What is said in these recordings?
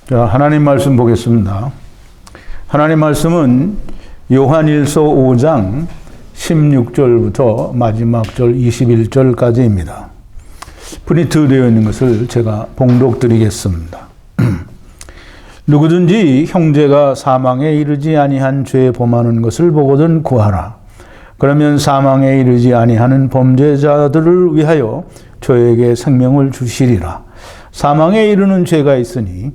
자, 하나님 말씀 보겠습니다. 하나님 말씀은 요한일서 5장 16절부터 마지막 절 21절까지입니다. 프린트되어 있는 것을 제가 봉독드리겠습니다. 누구든지 형제가 사망에 이르지 아니한 죄에 범하는 것을 보거든 구하라. 그러면 사망에 이르지 아니하는 범죄자들을 위하여 저에게 생명을 주시리라. 사망에 이르는 죄가 있으니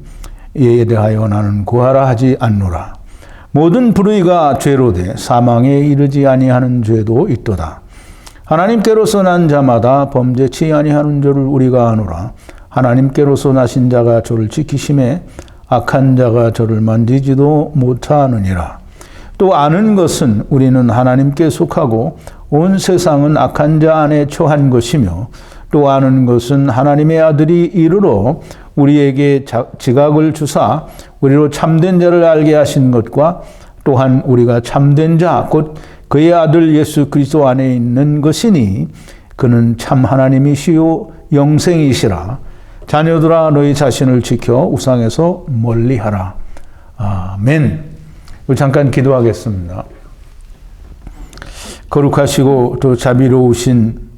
이에 대하여 나는 구하라 하지 않노라. 모든 불의가 죄로 돼 사망에 이르지 아니하는 죄도 있도다. 하나님께로서 난 자마다 범죄치 아니하는 줄을 우리가 아노라. 하나님께로서 나신 자가 저를 지키심에 악한 자가 저를 만지지도 못하느니라. 또 아는 것은 우리는 하나님께 속하고 온 세상은 악한 자 안에 처한 것이며, 또 아는 것은 하나님의 아들이 이르러 우리에게 지각을 주사 우리로 참된 자를 알게 하신 것과, 또한 우리가 참된 자 곧 그의 아들 예수 그리스도 안에 있는 것이니 그는 참 하나님이시요 영생이시라. 자녀들아 너희 자신을 지켜 우상에서 멀리하라. 아멘. 잠깐 기도하겠습니다. 거룩하시고 또 자비로우신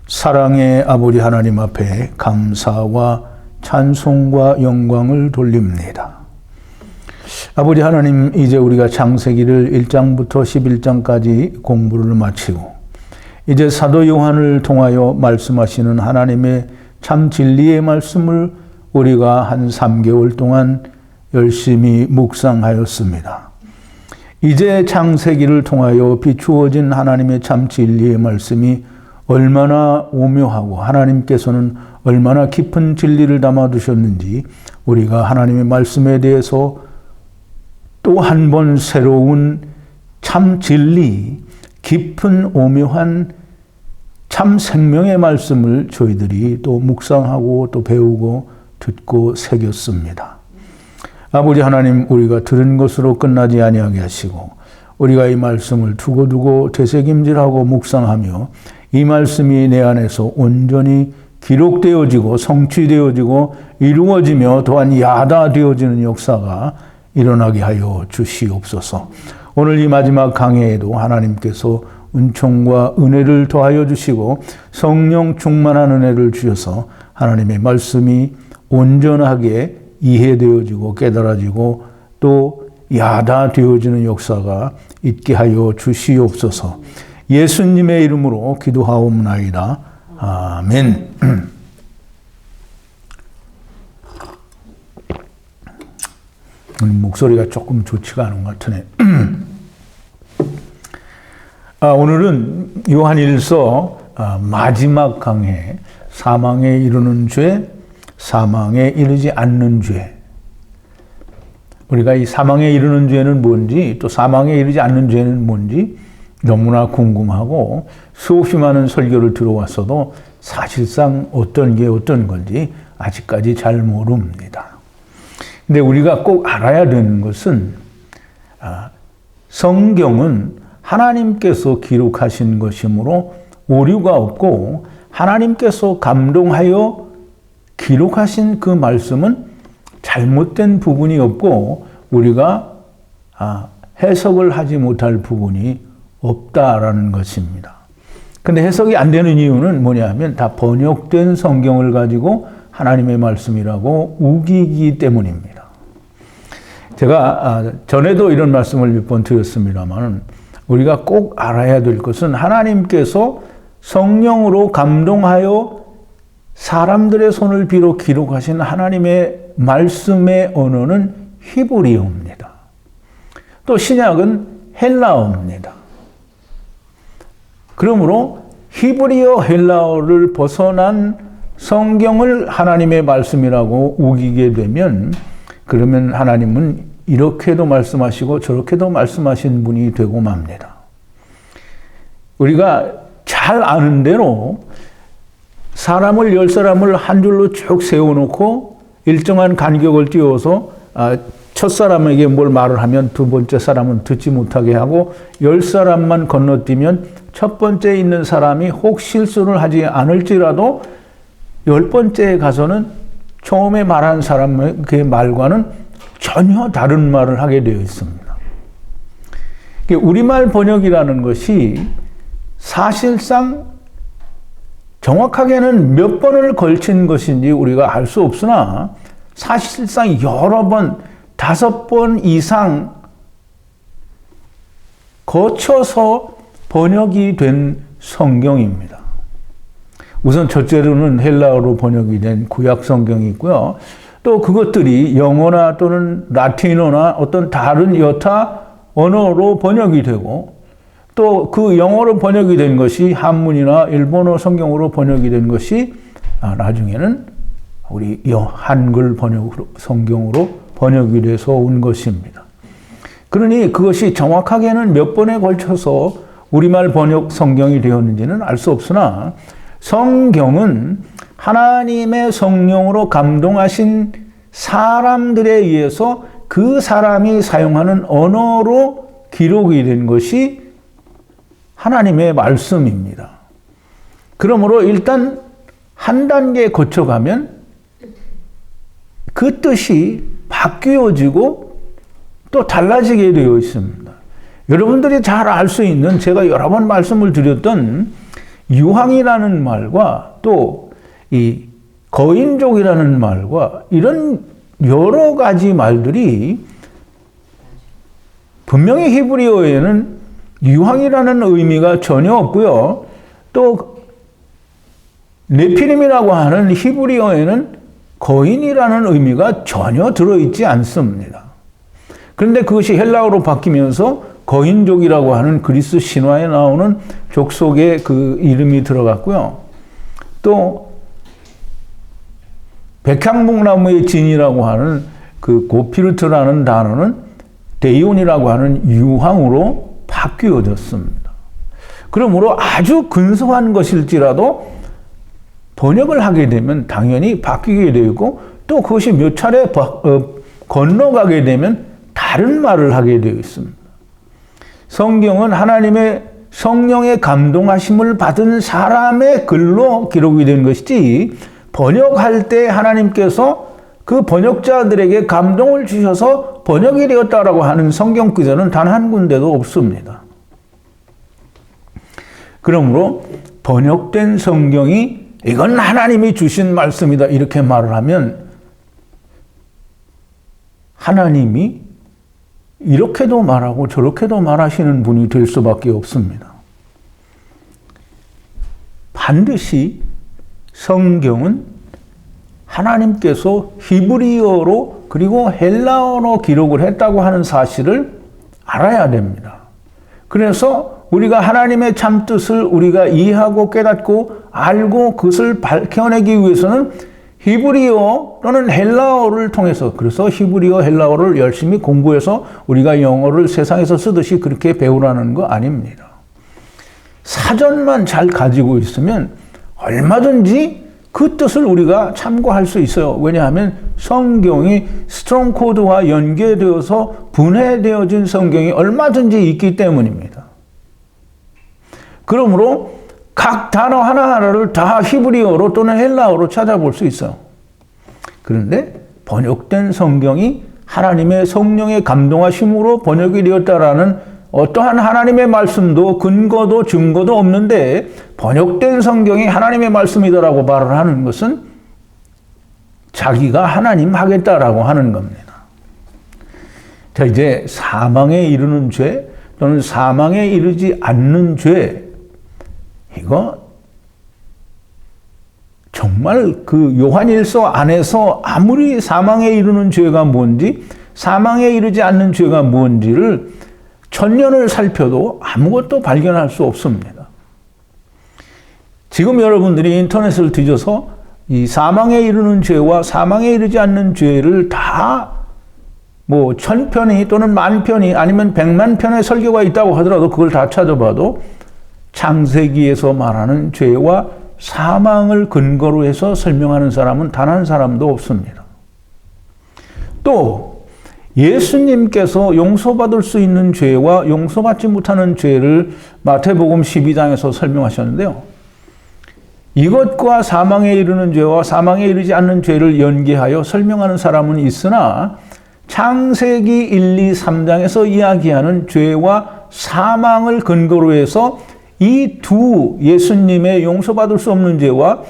사랑의 아버지 하나님 앞에 감사와 찬송과 영광을 돌립니다. 아버지 하나님, 이제 우리가 창세기를 1장부터 11장까지 공부를 마치고 이제 사도 요한을 통하여 말씀하시는 하나님의 참 진리의 말씀을 우리가 한 3개월 동안 열심히 묵상하였습니다. 이제 창세기를 통하여 비추어진 하나님의 참 진리의 말씀이 얼마나 오묘하고 하나님께서는 얼마나 깊은 진리를 담아두셨는지 우리가 하나님의 말씀에 대해서 또 한 번 새로운 참 진리, 깊은 오묘한 참 생명의 말씀을 저희들이 또 묵상하고 또 배우고 듣고 새겼습니다. 아버지 하나님, 우리가 들은 것으로 끝나지 아니하게 하시고 우리가 이 말씀을 두고두고 되새김질하고 묵상하며 이 말씀이 내 안에서 온전히 기록되어지고 성취되어지고 이루어지며 또한 야다되어지는 역사가 일어나게 하여 주시옵소서. 오늘 이 마지막 강해에도 하나님께서 은총과 은혜를 더하여 주시고 성령 충만한 은혜를 주셔서 하나님의 말씀이 온전하게 이해되어지고 깨달아지고 또 야다되어지는 역사가 있게 하여 주시옵소서. 예수님의 이름으로 기도하옵나이다. 아멘. 목소리가 조금 좋지가 않은 것 같으네. 오늘은 요한일서 마지막 강해, 사망에 이르는 죄, 사망에 이르지 않는 죄. 우리가 이 사망에 이르는 죄는 뭔지, 또 사망에 이르지 않는 죄는 뭔지 너무나 궁금하고 수없이 많은 설교를 들어왔어도 사실상 어떤 게 어떤 건지 아직까지 잘 모릅니다. 근데 우리가 꼭 알아야 되는 것은 성경은 하나님께서 기록하신 것이므로 오류가 없고 하나님께서 감동하여 기록하신 그 말씀은 잘못된 부분이 없고 우리가 해석을 하지 못할 부분이 없다라는 것입니다. 근데 해석이 안 되는 이유는 뭐냐 하면 다 번역된 성경을 가지고 하나님의 말씀이라고 우기기 때문입니다. 제가 전에도 이런 말씀을 몇 번 드렸습니다만 우리가 꼭 알아야 될 것은 하나님께서 성령으로 감동하여 사람들의 손을 빌어 기록하신 하나님의 말씀의 언어는 히브리어입니다. 또 신약은 헬라어입니다. 그러므로 히브리어, 헬라어를 벗어난 성경을 하나님의 말씀이라고 우기게 되면 그러면 하나님은 이렇게도 말씀하시고 저렇게도 말씀하신 분이 되고 맙니다. 우리가 잘 아는 대로 사람을 10사람을 한 줄로 쭉 세워놓고 일정한 간격을 띄워서 첫 사람에게 뭘 말을 하면 두 번째 사람은 듣지 못하게 하고 10사람만 건너뛰면 첫 번째 있는 사람이 혹 실수를 하지 않을지라도 10번째에 가서는 처음에 말한 사람의 그 말과는 전혀 다른 말을 하게 되어 있습니다. 우리말 번역이라는 것이 사실상 정확하게는 몇 번을 걸친 것인지 우리가 알 수 없으나 사실상 여러 번, 5번 이상 거쳐서 번역이 된 성경입니다. 우선 첫째로는 헬라어로 번역이 된 구약 성경이 있고요. 또 그것들이 영어나 또는 라틴어나 어떤 다른 여타 언어로 번역이 되고 또 그 영어로 번역이 된 것이 한문이나 일본어 성경으로 번역이 된 것이 나중에는 우리 한글 번역으로 성경으로 번역이 돼서 온 것입니다. 그러니 그것이 정확하게는 몇 번에 걸쳐서 우리말 번역 성경이 되었는지는 알 수 없으나 성경은 하나님의 성령으로 감동하신 사람들에 의해서 그 사람이 사용하는 언어로 기록이 된 것이 하나님의 말씀입니다. 그러므로 일단 한 단계 거쳐가면 그 뜻이 바뀌어지고 또 달라지게 되어 있습니다. 여러분들이 잘 알 수 있는 제가 여러 번 말씀을 드렸던 유황이라는 말과 또 이 거인족이라는 말과 이런 여러 가지 말들이 분명히 히브리어에는 유황이라는 의미가 전혀 없고요. 또 네피림이라고 하는 히브리어에는 거인이라는 의미가 전혀 들어있지 않습니다. 그런데 그것이 헬라어로 바뀌면서 거인족이라고 하는 그리스 신화에 나오는 족속의 그 이름이 들어갔고요. 또 백향목나무의 진이라고 하는 그 고피르트라는 단어는 데이온이라고 하는 유황으로 바뀌어졌습니다. 그러므로 아주 근소한 것일지라도 번역을 하게 되면 당연히 바뀌게 되고 또 그것이 몇 차례 건너가게 되면 다른 말을 하게 되어 있습니다. 성경은 하나님의 성령의 감동하심을 받은 사람의 글로 기록이 된 것이지 번역할 때 하나님께서 그 번역자들에게 감동을 주셔서 번역이 되었다라고 하는 성경 구절은 단 한 군데도 없습니다. 그러므로 번역된 성경이 이건 하나님이 주신 말씀이다 이렇게 말을 하면 하나님이 이렇게도 말하고 저렇게도 말하시는 분이 될 수밖에 없습니다. 반드시 성경은 하나님께서 히브리어로 그리고 헬라어로 기록을 했다고 하는 사실을 알아야 됩니다. 그래서 우리가 하나님의 참뜻을 우리가 이해하고 깨닫고 알고 그것을 밝혀내기 위해서는 히브리어 또는 헬라어를 통해서 그래서 히브리어, 헬라어를 열심히 공부해서 우리가 영어를 세상에서 쓰듯이 그렇게 배우라는 거 아닙니다. 사전만 잘 가지고 있으면 얼마든지 그 뜻을 우리가 참고할 수 있어요. 왜냐하면 성경이 스트롱 코드와 연계되어서 분해되어진 성경이 얼마든지 있기 때문입니다. 그러므로 각 단어 하나하나를 다 히브리어로 또는 헬라어로 찾아볼 수 있어요. 그런데 번역된 성경이 하나님의 성령의 감동하심으로 번역이 되었다라는 어떠한 하나님의 말씀도 근거도 증거도 없는데 번역된 성경이 하나님의 말씀이다라고 말을 하는 것은 자기가 하나님 하겠다라고 하는 겁니다. 자, 이제 사망에 이르는 죄 또는 사망에 이르지 않는 죄 이거 정말 그 요한일서 안에서 아무리 사망에 이르는 죄가 뭔지 사망에 이르지 않는 죄가 뭔지를 천년을 살펴도 아무것도 발견할 수 없습니다. 지금 여러분들이 인터넷을 뒤져서 이 사망에 이르는 죄와 사망에 이르지 않는 죄를 다 뭐 1000편이 또는 10,000편이 아니면 100만 편의 설교가 있다고 하더라도 그걸 다 찾아봐도 창세기에서 말하는 죄와 사망을 근거로 해서 설명하는 사람은 단 한 사람도 없습니다. 또 예수님께서 용서받을 수 있는 죄와 용서받지 못하는 죄를 마태복음 12장에서 설명하셨는데요. 이것과 사망에 이르는 죄와 사망에 이르지 않는 죄를 연계하여 설명하는 사람은 있으나 창세기 1, 2, 3장에서 이야기하는 죄와 사망을 근거로 해서 이 두 예수님의 용서받을 수 없는 죄와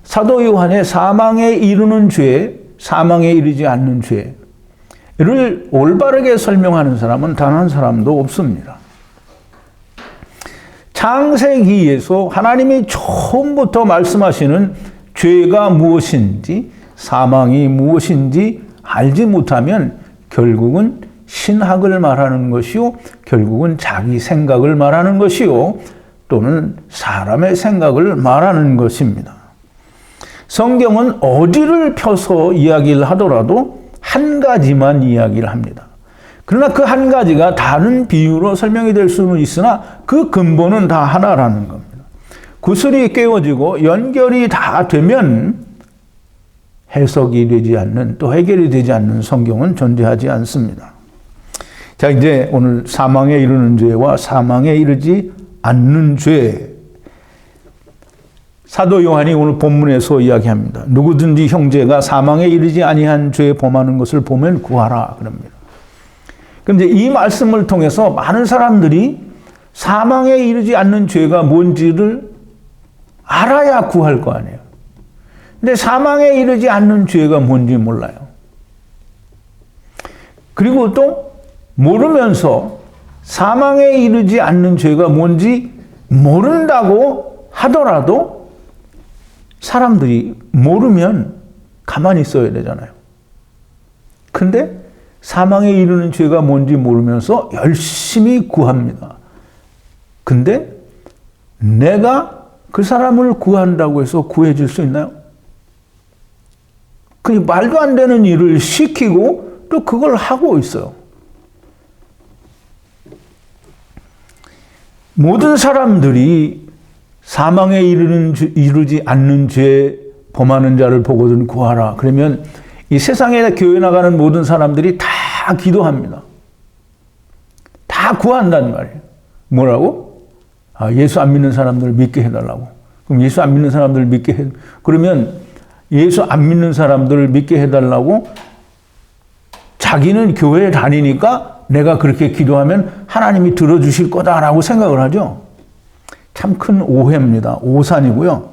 사도 요한의 사망에 이르는 죄, 사망에 이르지 않는 죄를 올바르게 설명하는 사람은 단 한 사람도 없습니다. 창세기에서 하나님이 처음부터 말씀하시는 죄가 무엇인지, 사망이 무엇인지 알지 못하면 결국은 신학을 말하는 것이요, 결국은 자기 생각을 말하는 것이요, 또는 사람의 생각을 말하는 것입니다. 성경은 어디를 펴서 이야기를 하더라도 한 가지만 이야기를 합니다. 그러나 그 한 가지가 다른 비유로 설명이 될 수는 있으나 그 근본은 다 하나라는 겁니다. 구슬이 깨어지고 연결이 다 되면 해석이 되지 않는, 또 해결이 되지 않는 성경은 존재하지 않습니다. 자, 이제 오늘 사망에 이르는 죄와 사망에 이르지 않는 죄. 사도 요한이 오늘 본문에서 이야기합니다. 누구든지 형제가 사망에 이르지 아니한 죄에 범하는 것을 보면 구하라 그럽니다. 그런데 이 말씀을 통해서 많은 사람들이 사망에 이르지 않는 죄가 뭔지를 알아야 구할 거 아니에요. 근데 사망에 이르지 않는 죄가 뭔지 몰라요. 그리고 또 모르면서 사망에 이르지 않는 죄가 뭔지 모른다고 하더라도 사람들이 모르면 가만히 있어야 되잖아요. 근데 사망에 이르는 죄가 뭔지 모르면서 열심히 구합니다. 근데 내가 그 사람을 구한다고 해서 구해줄 수 있나요? 그 말도 안 되는 일을 시키고 또 그걸 하고 있어요. 모든 사람들이 사망에 이르지 않는 죄 범하는 자를 보거든 구하라. 그러면 이 세상에 교회 나가는 모든 사람들이 다 기도합니다. 다 구한다는 말이에요. 뭐라고? 예수 안 믿는 사람들을 믿게 해달라고. 그럼 예수 안 믿는 사람들을 믿게 해. 그러면 예수 안 믿는 사람들을 믿게 해달라고 자기는 교회에 다니니까 내가 그렇게 기도하면 하나님이 들어주실 거다라고 생각을 하죠. 참 큰 오해입니다. 오산이고요.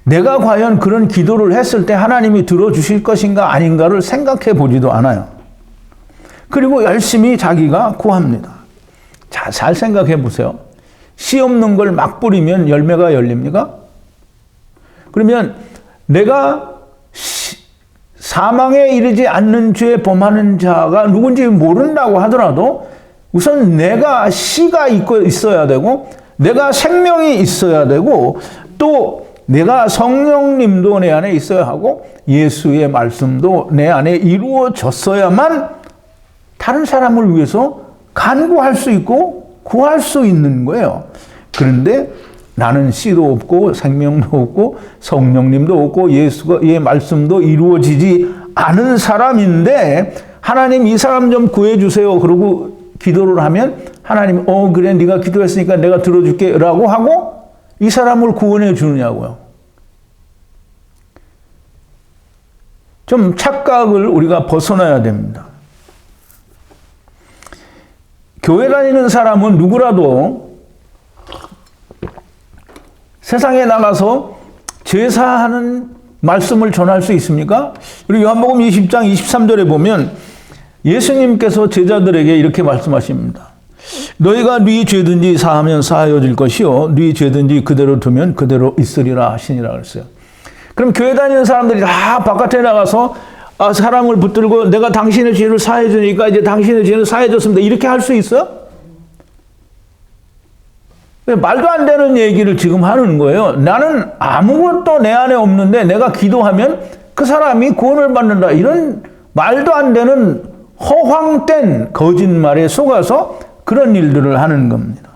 내가 과연 그런 기도를 했을 때 하나님이 들어주실 것인가 아닌가를 생각해 보지도 않아요. 그리고 열심히 자기가 구합니다. 자, 잘 생각해 보세요. 씨 없는 걸 막 뿌리면 열매가 열립니까? 그러면 내가 사망에 이르지 않는 죄 범하는 자가 누군지 모른다고 하더라도 우선 내가 씨가 있어야 되고 내가 생명이 있어야 되고 또 내가 성령님도 내 안에 있어야 하고 예수의 말씀도 내 안에 이루어졌어야만 다른 사람을 위해서 간구할 수 있고 구할 수 있는 거예요. 그런데 나는 씨도 없고 생명도 없고 성령님도 없고 예수의 말씀도 이루어지지 않은 사람인데 하나님 이 사람 좀 구해주세요. 그러고 기도를 하면 하나님 그래 네가 기도했으니까 내가 들어줄게 라고 하고 이 사람을 구원해 주느냐고요. 좀 착각을 우리가 벗어나야 됩니다. 교회 다니는 사람은 누구라도 세상에 나가서 제사하는 말씀을 전할 수 있습니까? 우리 요한복음 20장 23절에 보면 예수님께서 제자들에게 이렇게 말씀하십니다. 너희가 네 죄든지 사하면 사하여질 것이요 네 죄든지 그대로 두면 그대로 있으리라 하시니라 그랬어요. 그럼 교회 다니는 사람들이 다 바깥에 나가서 사람을 붙들고 내가 당신의 죄를 사해 주니까 이제 당신의 죄는 사해 줬습니다. 이렇게 할 수 있어요? 말도 안 되는 얘기를 지금 하는 거예요. 나는 아무것도 내 안에 없는데 내가 기도하면 그 사람이 구원을 받는다. 이런 말도 안 되는 허황된 거짓말에 속아서 그런 일들을 하는 겁니다.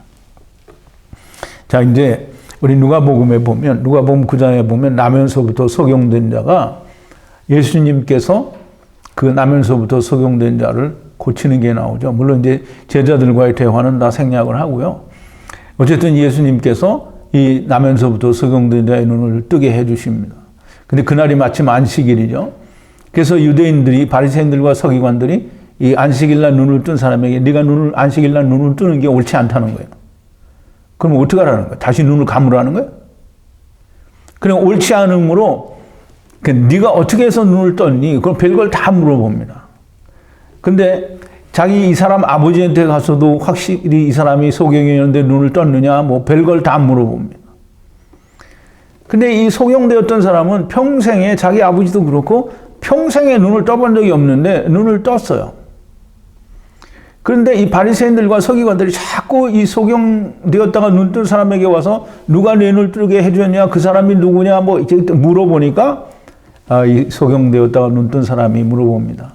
자, 이제 우리 누가복음에 보면 누가복음 9장에 보면 나면서부터 속용된 자가 예수님께서 그 나면서부터 속용된 자를 고치는 게 나오죠. 물론 이제 제자들과의 대화는 다 생략을 하고요. 어쨌든 예수님께서 이 나면서부터 소경된 자의 눈을 뜨게 해주십니다. 근데 그날이 마침 안식일이죠. 그래서 유대인들이 바리새인들과 서기관들이 이 안식일날 눈을 뜬 사람에게 네가 안식일날 눈을 뜨는 게 옳지 않다는 거예요. 그럼 어떻게 하라는 거예요? 다시 눈을 감으라는 거예요? 그냥 옳지 않으므로 네가 어떻게 해서 눈을 떴니? 그럼 별걸 다 물어봅니다. 근데 자기 이 사람 아버지한테 가서도 확실히 이 사람이 소경이었는데 눈을 떴느냐? 뭐 별걸 다 물어봅니다. 근데 이 소경되었던 사람은 평생에 자기 아버지도 그렇고 평생에 눈을 떠본 적이 없는데 눈을 떴어요. 그런데 이 바리새인들과 서기관들이 자꾸 이 소경되었다가 눈 뜬 사람에게 와서 누가 내 눈을 뜨게 해줬냐? 그 사람이 누구냐? 뭐 이렇게 물어보니까 이 소경되었다가 눈 뜬 사람이 물어봅니다.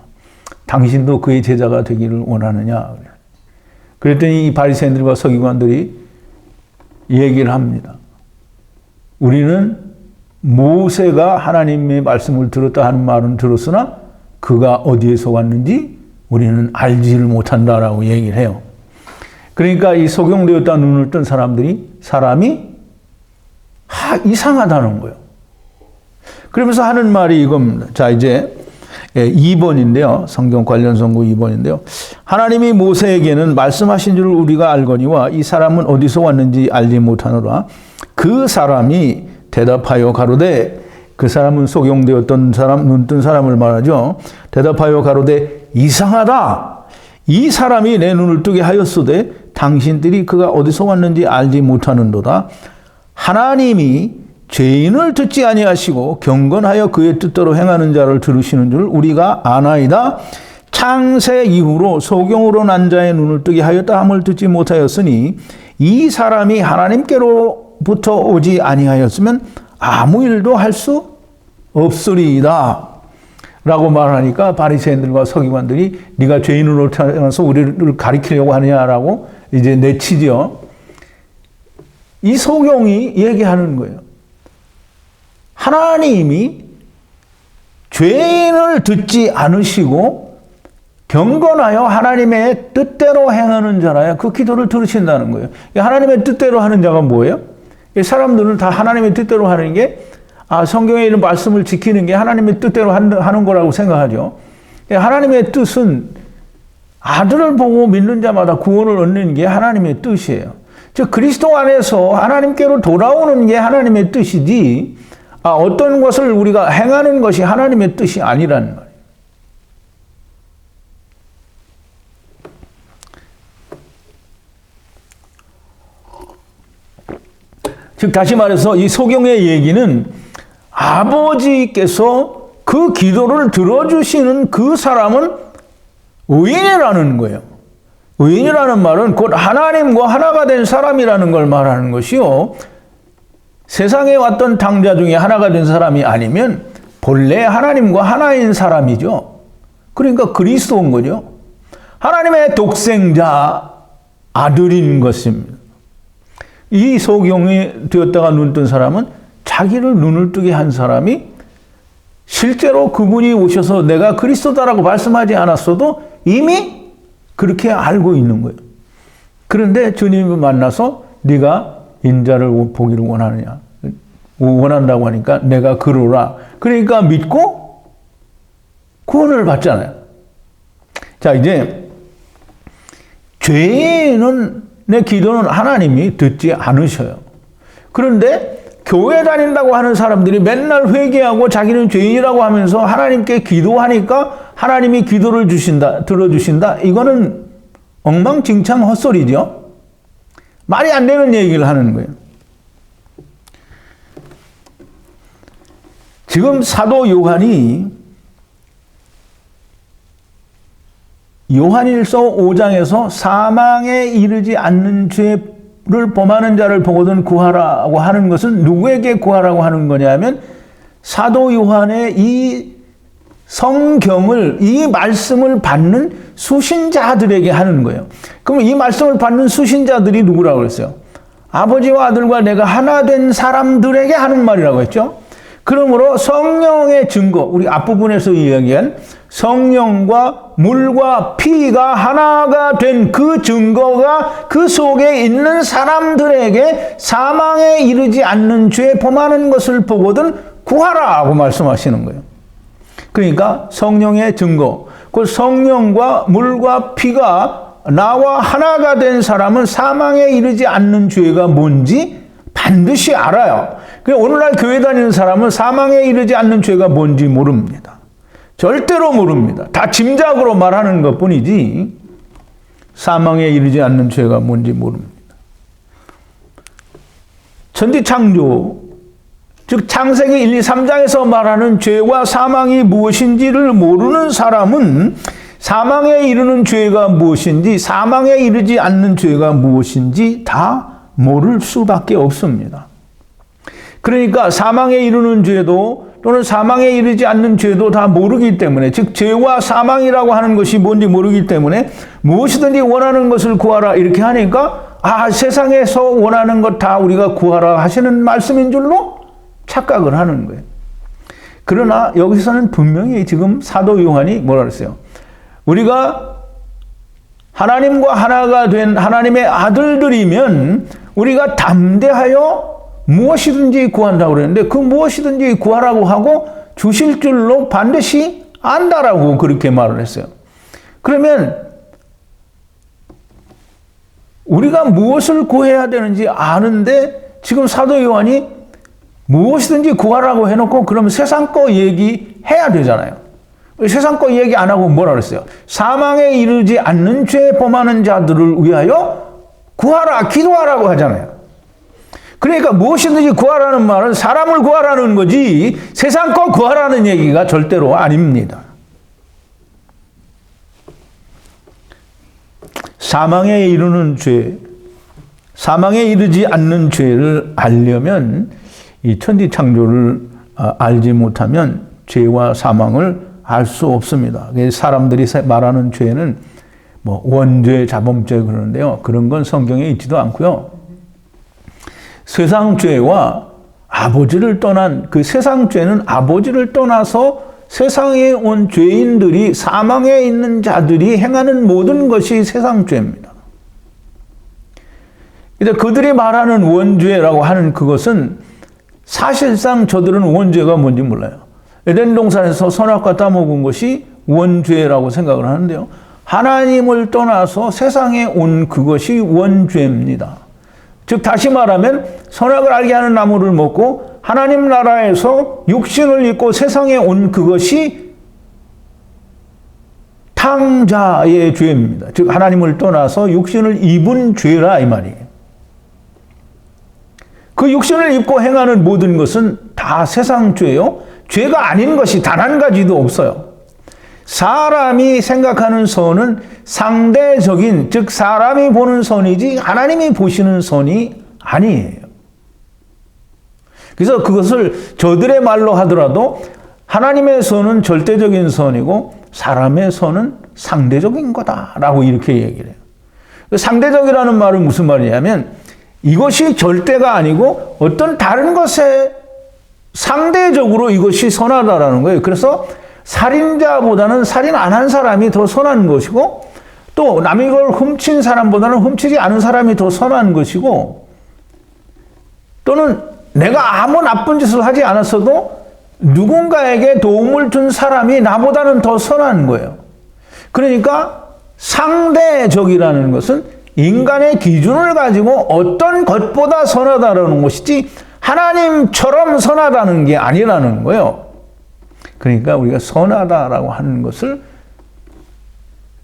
당신도 그의 제자가 되기를 원하느냐? 그랬더니 이 바리새인들과 서기관들이 얘기를 합니다. 우리는 모세가 하나님의 말씀을 들었다 하는 말은 들었으나 그가 어디에서 왔는지 우리는 알지를 못한다라고 얘기를 해요. 그러니까 이 소경되었다 눈을 뜬 사람이 이상하다는 거예요. 그러면서 하는 말이 이겁니다. 자, 이제 2번인데요. 성경 관련 선고 2번인데요. 하나님이 모세에게는 말씀하신 줄 우리가 알거니와 이 사람은 어디서 왔는지 알지 못하노라. 그 사람이 대답하여 가로되, 그 사람은 소경되었던 사람, 눈 뜬 사람을 말하죠. 대답하여 가로되 이상하다. 이 사람이 내 눈을 뜨게 하였으되 당신들이 그가 어디서 왔는지 알지 못하는도다. 하나님이 죄인을 듣지 아니하시고 경건하여 그의 뜻대로 행하는 자를 들으시는 줄 우리가 아나이다. 창세 이후로 소경으로 난 자의 눈을 뜨게 하였다 함을 듣지 못하였으니 이 사람이 하나님께로부터 오지 아니하였으면 아무 일도 할 수 없으리이다 라고 말하니까 바리새인들과 서기관들이 네가 죄인으로 태어나서 우리를 가리키려고 하느냐라고 이제 내치죠. 이 소경이 얘기하는 거예요. 하나님이 죄인을 듣지 않으시고 경건하여 하나님의 뜻대로 행하는 자라야 그 기도를 들으신다는 거예요. 하나님의 뜻대로 하는 자가 뭐예요? 사람들은 다 하나님의 뜻대로 하는 게 성경에 있는 말씀을 지키는 게 하나님의 뜻대로 하는 거라고 생각하죠. 하나님의 뜻은 아들을 보고 믿는 자마다 구원을 얻는 게 하나님의 뜻이에요. 즉 그리스도 안에서 하나님께로 돌아오는 게 하나님의 뜻이지 어떤 것을 우리가 행하는 것이 하나님의 뜻이 아니라는 말이에요. 즉 다시 말해서 이 소경의 얘기는 아버지께서 그 기도를 들어주시는 그 사람은 의인이라는 거예요. 의인이라는 말은 곧 하나님과 하나가 된 사람이라는 걸 말하는 것이요. 세상에 왔던 당자 중에 하나가 된 사람이 아니면 본래 하나님과 하나인 사람이죠. 그러니까 그리스도인 거죠. 하나님의 독생자 아들인 것입니다. 이 소경이 되었다가 눈 뜬 사람은 자기를 눈을 뜨게 한 사람이 실제로 그분이 오셔서 내가 그리스도다라고 말씀하지 않았어도 이미 그렇게 알고 있는 거예요. 그런데 주님을 만나서 네가 인자를 보기를 원한다고 하니까 내가 그러라. 그러니까 믿고 구원을 받잖아요. 자, 이제 죄인의 기도는 하나님이 듣지 않으셔요. 그런데 교회 다닌다고 하는 사람들이 맨날 회개하고 자기는 죄인이라고 하면서 하나님께 기도하니까 하나님이 기도를 들어주신다. 이거는 엉망진창 헛소리죠. 말이 안 되는 얘기를 하는 거예요. 지금 사도 요한이 요한일서 5장에서 사망에 이르지 않는 죄를 범하는 자를 보거든 구하라고 하는 것은 누구에게 구하라고 하는 거냐면 사도 요한의 이 성경을, 이 말씀을 받는 수신자들에게 하는 거예요. 그럼 이 말씀을 받는 수신자들이 누구라고 그랬어요? 아버지와 아들과 내가 하나 된 사람들에게 하는 말이라고 했죠. 그러므로 성령의 증거, 우리 앞부분에서 이야기한 성령과 물과 피가 하나가 된 그 증거가 그 속에 있는 사람들에게 사망에 이르지 않는 죄 범하는 것을 보거든 구하라고 말씀하시는 거예요. 그러니까 성령의 증거, 그 성령과 물과 피가 나와 하나가 된 사람은 사망에 이르지 않는 죄가 뭔지 반드시 알아요. 오늘날 교회 다니는 사람은 사망에 이르지 않는 죄가 뭔지 모릅니다. 절대로 모릅니다. 다 짐작으로 말하는 것뿐이지 사망에 이르지 않는 죄가 뭔지 모릅니다. 천지창조, 즉 창세기 1, 2, 3장에서 말하는 죄와 사망이 무엇인지를 모르는 사람은 사망에 이르는 죄가 무엇인지, 사망에 이르지 않는 죄가 무엇인지 다 모를 수밖에 없습니다. 그러니까 사망에 이르는 죄도 또는 사망에 이르지 않는 죄도 다 모르기 때문에, 즉 죄와 사망이라고 하는 것이 뭔지 모르기 때문에 무엇이든지 원하는 것을 구하라 이렇게 하니까 세상에서 원하는 것 다 우리가 구하라 하시는 말씀인 줄로 착각을 하는 거예요. 그러나 여기서는 분명히 지금 사도 요한이 뭐라 그랬어요? 우리가 하나님과 하나가 된 하나님의 아들들이면 우리가 담대하여 무엇이든지 구한다고 그랬는데 그 무엇이든지 구하라고 하고 주실 줄로 반드시 안다라고 그렇게 말을 했어요. 그러면 우리가 무엇을 구해야 되는지 아는데 지금 사도 요한이 무엇이든지 구하라고 해놓고 그러면 세상 거 얘기해야 되잖아요. 세상 거 얘기 안 하고 뭐라 그랬어요? 사망에 이르지 않는 죄 범하는 자들을 위하여 구하라, 기도하라고 하잖아요. 그러니까 무엇이든지 구하라는 말은 사람을 구하라는 거지 세상 거 구하라는 얘기가 절대로 아닙니다. 사망에 이르는 죄, 사망에 이르지 않는 죄를 알려면 이 천지창조를 알지 못하면 죄와 사망을 알 수 없습니다. 사람들이 말하는 죄는 뭐 원죄, 자범죄 그러는데요. 그런 건 성경에 있지도 않고요. 세상 죄와 아버지를 떠난 그 세상 죄는 아버지를 떠나서 세상에 온 죄인들이 사망에 있는 자들이 행하는 모든 것이 세상 죄입니다. 그들이 말하는 원죄라고 하는 그것은 사실상 저들은 원죄가 뭔지 몰라요. 에덴 동산에서 선악과 따먹은 것이 원죄라고 생각을 하는데요. 하나님을 떠나서 세상에 온 그것이 원죄입니다. 즉 다시 말하면 선악을 알게 하는 나무를 먹고 하나님 나라에서 육신을 입고 세상에 온 그것이 탕자의 죄입니다. 즉 하나님을 떠나서 육신을 입은 죄라 이 말이에요. 그 육신을 입고 행하는 모든 것은 다 세상 죄요. 죄가 아닌 것이 단 한 가지도 없어요. 사람이 생각하는 선은 상대적인, 즉 사람이 보는 선이지 하나님이 보시는 선이 아니에요. 그래서 그것을 저들의 말로 하더라도 하나님의 선은 절대적인 선이고 사람의 선은 상대적인 거다라고 이렇게 얘기를 해요. 상대적이라는 말은 무슨 말이냐면 이것이 절대가 아니고 어떤 다른 것에 상대적으로 이것이 선하다라는 거예요. 그래서 살인자보다는 살인 안 한 사람이 더 선한 것이고 또 남의 걸 훔친 사람보다는 훔치지 않은 사람이 더 선한 것이고 또는 내가 아무 나쁜 짓을 하지 않았어도 누군가에게 도움을 준 사람이 나보다는 더 선한 거예요. 그러니까 상대적이라는 것은 인간의 기준을 가지고 어떤 것보다 선하다라는 것이지 하나님처럼 선하다는 게 아니라는 거예요. 그러니까 우리가 선하다라고 하는 것을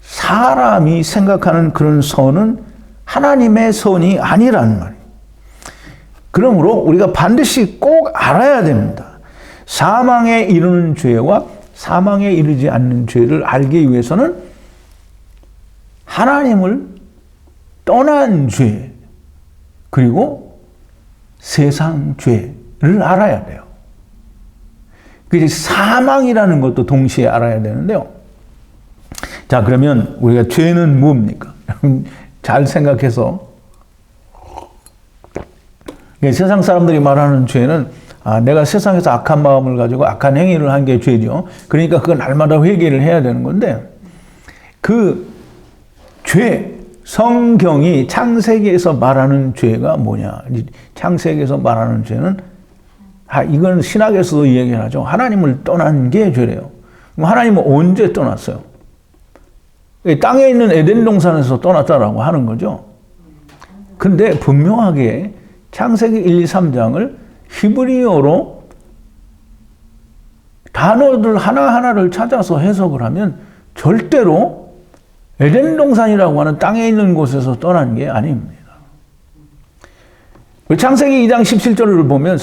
사람이 생각하는 그런 선은 하나님의 선이 아니라는 말이에요. 그러므로 우리가 반드시 꼭 알아야 됩니다. 사망에 이르는 죄와 사망에 이르지 않는 죄를 알기 위해서는 하나님을 떠난 죄 그리고 세상 죄를 알아야 돼요. 그 사망이라는 것도 동시에 알아야 되는데요. 자, 그러면 우리가 죄는 뭡니까? 잘 생각해서 세상 사람들이 말하는 죄는 내가 세상에서 악한 마음을 가지고 악한 행위를 한 게 죄죠. 그러니까 그건 날마다 회개를 해야 되는 건데, 그 죄, 성경이 창세기에서 말하는 죄가 뭐냐? 창세기에서 말하는 죄는, 이건 신학에서도 얘기를 하죠. 하나님을 떠난 게 죄래요. 그럼 하나님은 언제 떠났어요? 땅에 있는 에덴 동산에서 떠났다라고 하는 거죠. 근데 분명하게 창세기 1, 2, 3장을 히브리어로 단어들 하나하나를 찾아서 해석을 하면 절대로 에덴 동산이라고 하는 땅에 있는 곳에서 떠난 게 아닙니다. 창세기 2장 17절을 보면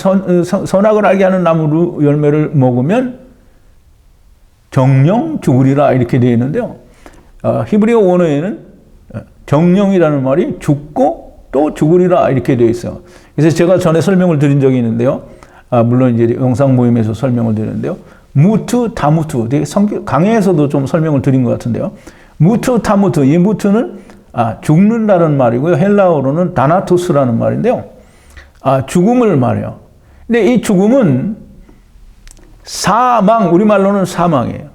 선악을 알게 하는 나무 열매를 먹으면 정령 죽으리라 이렇게 되어 있는데요. 히브리어 원어에는 정령이라는 말이 죽고 또 죽으리라 이렇게 되어 있어요. 그래서 제가 전에 설명을 드린 적이 있는데요. 물론 이제 영상 모임에서 설명을 드리는데요. 무트, 타무트. 되게 강해에서도 좀 설명을 드린 것 같은데요. 무트, 타무트. 이 무트는 죽는다는 말이고요. 헬라어로는 다나토스라는 말인데요. 죽음을 말해요. 근데 이 죽음은 사망, 우리말로는 사망이에요.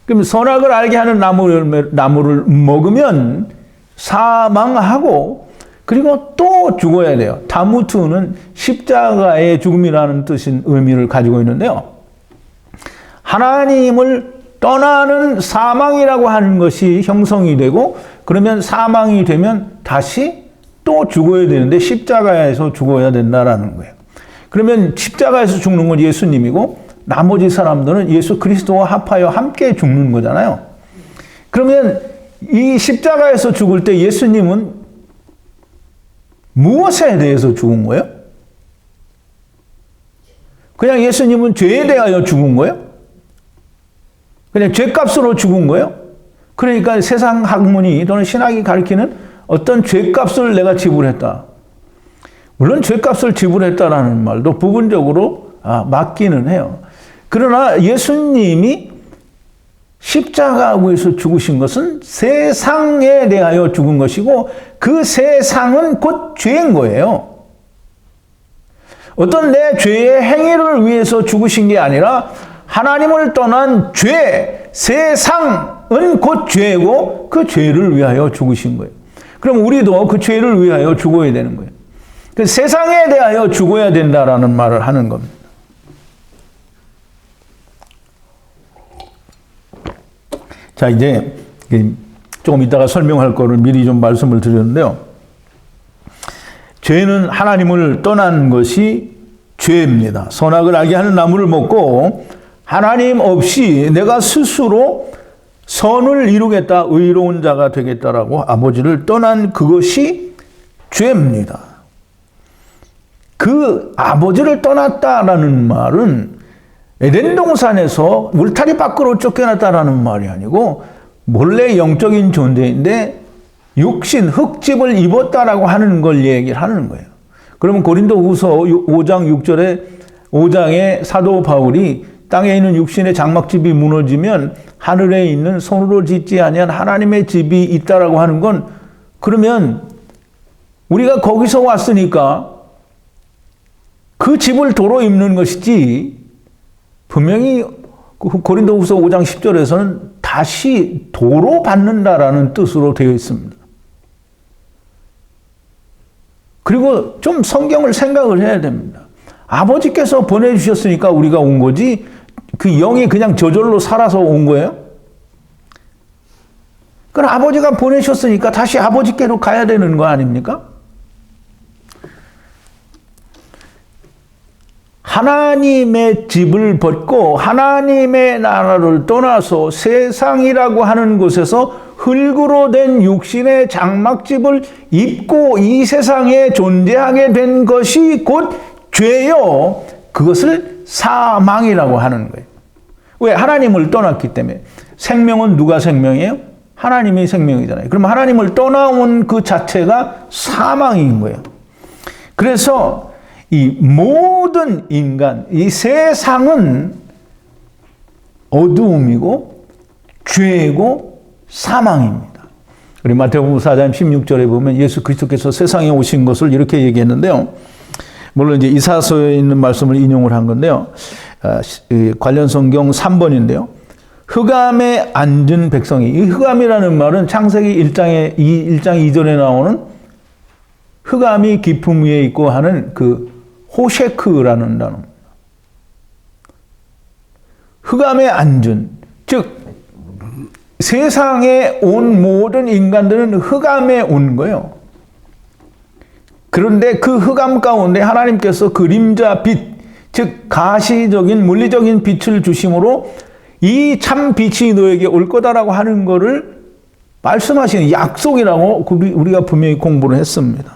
그럼 선악을 알게 하는 나무를 먹으면 사망하고 그리고 또 죽어야 돼요. 타무트는 십자가의 죽음이라는 뜻인 의미를 가지고 있는데요. 하나님을 떠나는 사망이라고 하는 것이 형성이 되고 그러면 사망이 되면 다시 또 죽어야 되는데 십자가에서 죽어야 된다라는 거예요. 그러면 십자가에서 죽는 건 예수님이고 나머지 사람들은 예수 그리스도와 합하여 함께 죽는 거잖아요. 그러면 이 십자가에서 죽을 때 예수님은 무엇에 대해서 죽은 거예요? 그냥 예수님은 죄에 대하여 죽은 거예요? 그냥 죄값으로 죽은 거예요? 그러니까 세상 학문이 또는 신학이 가리키는 어떤 죄값을 내가 지불했다. 물론 죄값을 지불했다라는 말도 부분적으로 맞기는 해요. 그러나 예수님이 십자가에서 죽으신 것은 세상에 대하여 죽은 것이고 그 세상은 곧 죄인 거예요. 어떤 내 죄의 행위를 위해서 죽으신 게 아니라 하나님을 떠난 죄, 세상은 곧 죄고 그 죄를 위하여 죽으신 거예요. 그럼 우리도 그 죄를 위하여 죽어야 되는 거예요. 그 세상에 대하여 죽어야 된다라는 말을 하는 겁니다. 자, 이제 조금 이따가 설명할 거를 미리 좀 말씀을 드렸는데요. 죄는 하나님을 떠난 것이 죄입니다. 선악을 알게 하는 나무를 먹고 하나님 없이 내가 스스로 선을 이루겠다, 의로운 자가 되겠다라고 아버지를 떠난 그것이 죄입니다. 그 아버지를 떠났다라는 말은 에덴 동산에서 울타리 밖으로 쫓겨났다라는 말이 아니고 본래 영적인 존재인데 육신, 흙집을 입었다라고 하는 걸 얘기를 하는 거예요. 그러면 고린도후서 5장 6절에 5장에 사도 바울이 땅에 있는 육신의 장막집이 무너지면 하늘에 있는 손으로 짓지 아니한 하나님의 집이 있다라고 하는 건 그러면 우리가 거기서 왔으니까 그 집을 도로 입는 것이지 분명히 고린도후서 5장 10절에서는 다시 도로 받는다라는 뜻으로 되어 있습니다. 그리고 좀 성경을 생각을 해야 됩니다. 아버지께서 보내주셨으니까 우리가 온 거지 그 영이 그냥 저절로 살아서 온 거예요? 그럼 아버지가 보내셨으니까 다시 아버지께로 가야 되는 거 아닙니까? 하나님의 집을 벗고 하나님의 나라를 떠나서 세상이라고 하는 곳에서 흙으로 된 육신의 장막집을 입고 이 세상에 존재하게 된 것이 곧 죄요. 그것을 사망이라고 하는 거예요. 왜? 하나님을 떠났기 때문에. 생명은 누가 생명이에요? 하나님이 생명이잖아요. 그럼 하나님을 떠나온 그 자체가 사망인 거예요. 그래서 이 모든 인간, 이 세상은 어두움이고 죄고 사망입니다. 우리 마태복음 4장 16절에 보면 예수 그리스도께서 세상에 오신 것을 이렇게 얘기했는데요. 물론 이제 이사서에 있는 말씀을 인용을 한 건데요. 관련 성경 3번인데요. 흑암에 앉은 백성이, 이 흑암이라는 말은 창세기 1장 2절에 나오는 흑암이 깊음 위에 있고 하는 그 호셰크라는 단어입니다. 흑암에 앉은, 즉 세상에 온 모든 인간들은 흑암에 온 거예요. 그런데 그 흑암 가운데 하나님께서 그림자 빛, 즉 가시적인 물리적인 빛을 주심으로 이 참 빛이 너에게 올 거다라고 하는 것을 말씀하시는 약속이라고 우리가 분명히 공부를 했습니다.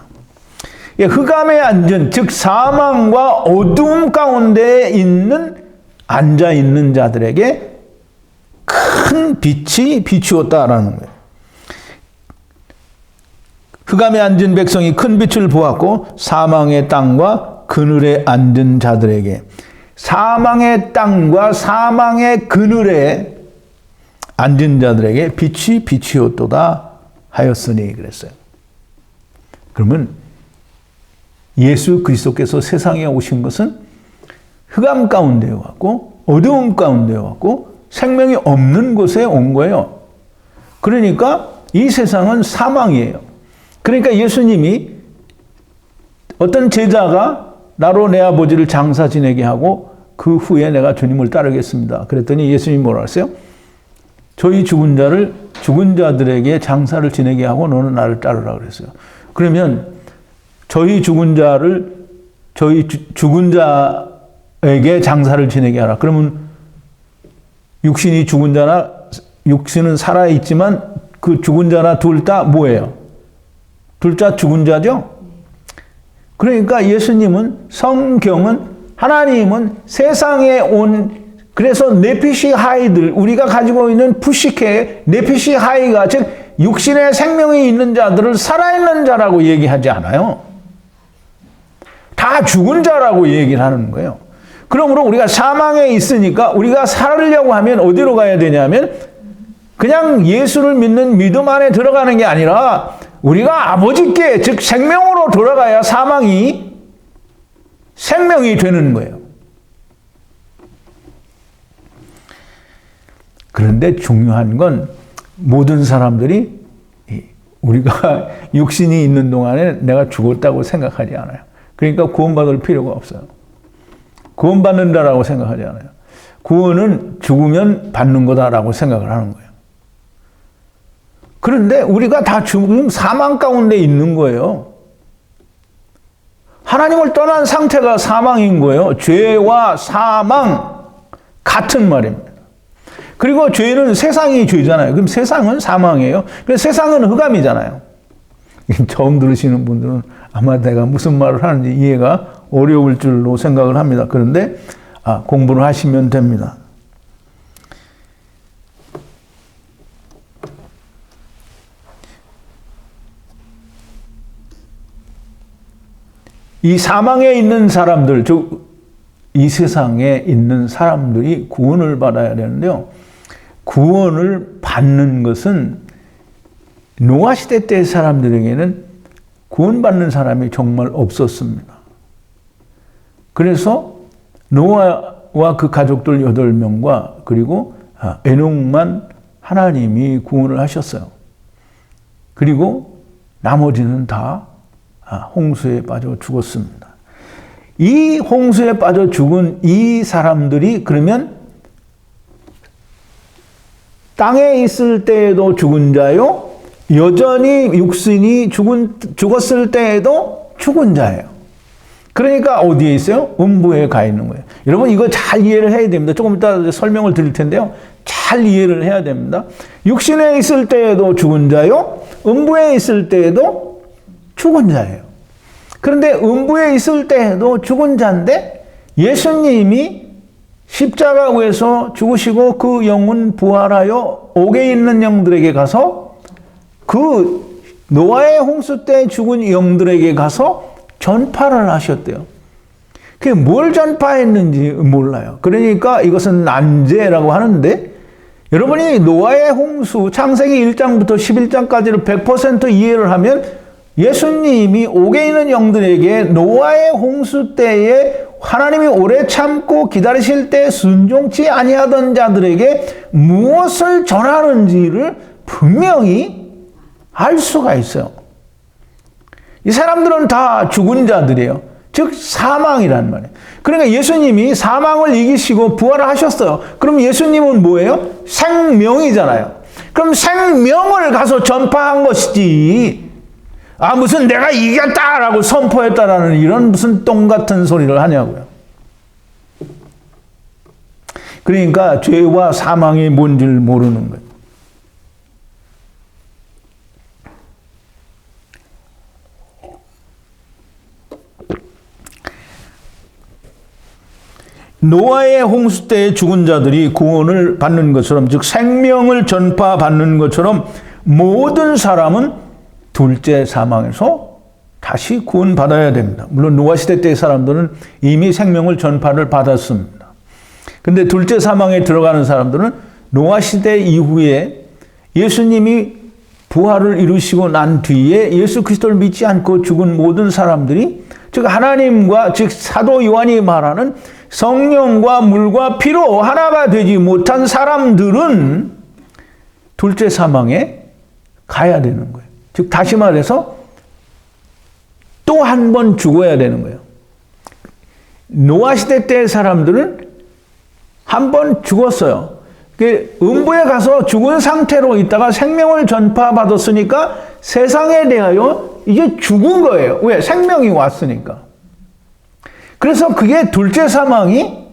흑암에 앉은, 즉 사망과 어두움 가운데 앉아 있는 자들에게 큰 빛이 비추었다라는 거예요. 흑암에 앉은 백성이 큰 빛을 보았고 사망의 땅과 그늘에 앉은 자들에게, 사망의 땅과 사망의 그늘에 앉은 자들에게 빛이 비추었도다 하였으니 그랬어요. 그러면 예수 그리스도께서 세상에 오신 것은 흑암 가운데 왔고 어두움 가운데 왔고 생명이 없는 곳에 온 거예요. 그러니까 이 세상은 사망이에요. 그러니까 예수님이 어떤 제자가 나로 내 아버지를 장사 지내게 하고 그 후에 내가 주님을 따르겠습니다. 그랬더니 예수님이 뭐라 했어요? 저희 죽은 자들에게 장사를 지내게 하고 너는 나를 따르라 그랬어요. 그러면 저희 죽은 자에게 장사를 지내게 하라. 그러면 육신이 죽은 자나 육신은 살아있지만 그 죽은 자나 둘 다 뭐예요? 둘 다 죽은 자죠? 그러니까 예수님은, 성경은, 하나님은 세상에 온, 그래서 네피시 하이들, 우리가 가지고 있는 푸시케 네피시 하이가, 즉 육신의 생명이 있는 자들을 살아있는 자라고 얘기하지 않아요. 다 죽은 자라고 얘기를 하는 거예요. 그러므로 우리가 사망에 있으니까 우리가 살으려고 하면 어디로 가야 되냐면 그냥 예수를 믿는 믿음 안에 들어가는 게 아니라 우리가 아버지께, 즉 생명으로 돌아가야 사망이 생명이 되는 거예요. 그런데 중요한 건 모든 사람들이 우리가 육신이 있는 동안에 내가 죽었다고 생각하지 않아요. 그러니까 구원받을 필요가 없어요. 구원받는다라고 생각하지 않아요. 구원은 죽으면 받는 거다라고 생각을 하는 거예요. 그런데 우리가 다 지금 사망 가운데 있는 거예요. 하나님을 떠난 상태가 사망인 거예요. 죄와 사망 같은 말입니다. 그리고 죄는 세상이 죄잖아요. 그럼 세상은 사망이에요. 그래서 세상은 흑암이잖아요. 처음 들으시는 분들은 아마 내가 무슨 말을 하는지 이해가 어려울 줄로 생각을 합니다. 그런데 공부를 하시면 됩니다. 이 사망에 있는 사람들, 즉 이 세상에 있는 사람들이 구원을 받아야 되는데요. 구원을 받는 것은 노아 시대 때 사람들에게는 구원받는 사람이 정말 없었습니다. 그래서 노아와 그 가족들 8명과 그리고 에녹만 하나님이 구원을 하셨어요. 그리고 나머지는 다 홍수에 빠져 죽었습니다. 이 홍수에 빠져 죽은 이 사람들이 그러면 땅에 있을 때에도 죽은 자요, 여전히 육신이 죽었을 때에도 죽은 자예요. 그러니까 어디에 있어요? 음부에 가 있는 거예요. 여러분 이거 잘 이해를 해야 됩니다. 조금 이따 설명을 드릴 텐데요. 잘 이해를 해야 됩니다. 육신에 있을 때에도 죽은 자요, 음부에 있을 때에도 죽은 자예요. 그런데 음부에 있을 때에도 죽은 자인데 예수님이 십자가에서 죽으시고 그 영혼 부활하여 옥에 있는 영들에게 가서 그 노아의 홍수 때 죽은 영들에게 가서 전파를 하셨대요. 그게 뭘 전파했는지 몰라요. 그러니까 이것은 난제라고 하는데 여러분이 노아의 홍수 창세기 1장부터 11장까지를 100% 이해를 하면 예수님이 옥에 있는 영들에게 노아의 홍수 때에 하나님이 오래 참고 기다리실 때 순종치 아니하던 자들에게 무엇을 전하는지를 분명히 알 수가 있어요. 이 사람들은 다 죽은 자들이에요. 즉 사망이란 말이에요. 그러니까 예수님이 사망을 이기시고 부활을 하셨어요. 그럼 예수님은 뭐예요? 생명이잖아요. 그럼 생명을 가서 전파한 것이지, 무슨 내가 이겼다라고 선포했다라는 이런 무슨 똥 같은 소리를 하냐고요. 그러니까 죄와 사망이 뭔지를 모르는 거예요. 노아의 홍수 때에 죽은 자들이 구원을 받는 것처럼, 즉 생명을 전파받는 것처럼 모든 사람은 둘째 사망에서 다시 구원받아야 됩니다. 물론 노아 시대 때의 사람들은 이미 생명을 전파를 받았습니다. 근데 둘째 사망에 들어가는 사람들은 노아 시대 이후에 예수님이 부활을 이루시고 난 뒤에 예수 그리스도를 믿지 않고 죽은 모든 사람들이, 즉 하나님과, 즉 사도 요한이 말하는 성령과 물과 피로 하나가 되지 못한 사람들은 둘째 사망에 가야 되는 거예요. 즉 다시 말해서 또 한 번 죽어야 되는 거예요. 노아 시대 때의 사람들은 한 번 죽었어요. 음부에 가서 죽은 상태로 있다가 생명을 전파받았으니까 세상에 대하여 이제 죽은 거예요. 왜? 생명이 왔으니까. 그래서 그게 둘째 사망이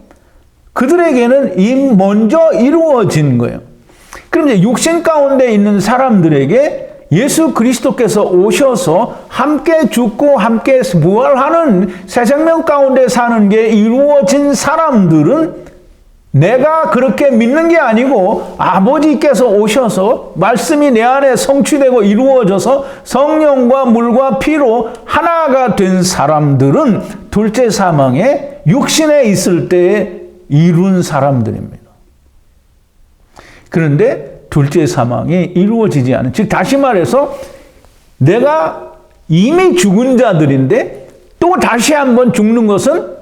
그들에게는 먼저 이루어진 거예요. 그럼 이제 육신 가운데 있는 사람들에게 예수 그리스도께서 오셔서 함께 죽고 함께 부활하는 새 생명 가운데 사는 게 이루어진 사람들은 내가 그렇게 믿는 게 아니고 아버지께서 오셔서 말씀이 내 안에 성취되고 이루어져서 성령과 물과 피로 하나가 된 사람들은 둘째 사망에 육신에 있을 때에 이룬 사람들입니다. 그런데 둘째 사망이 이루어지지 않은, 즉 다시 말해서 내가 이미 죽은 자들인데 또 다시 한번 죽는 것은,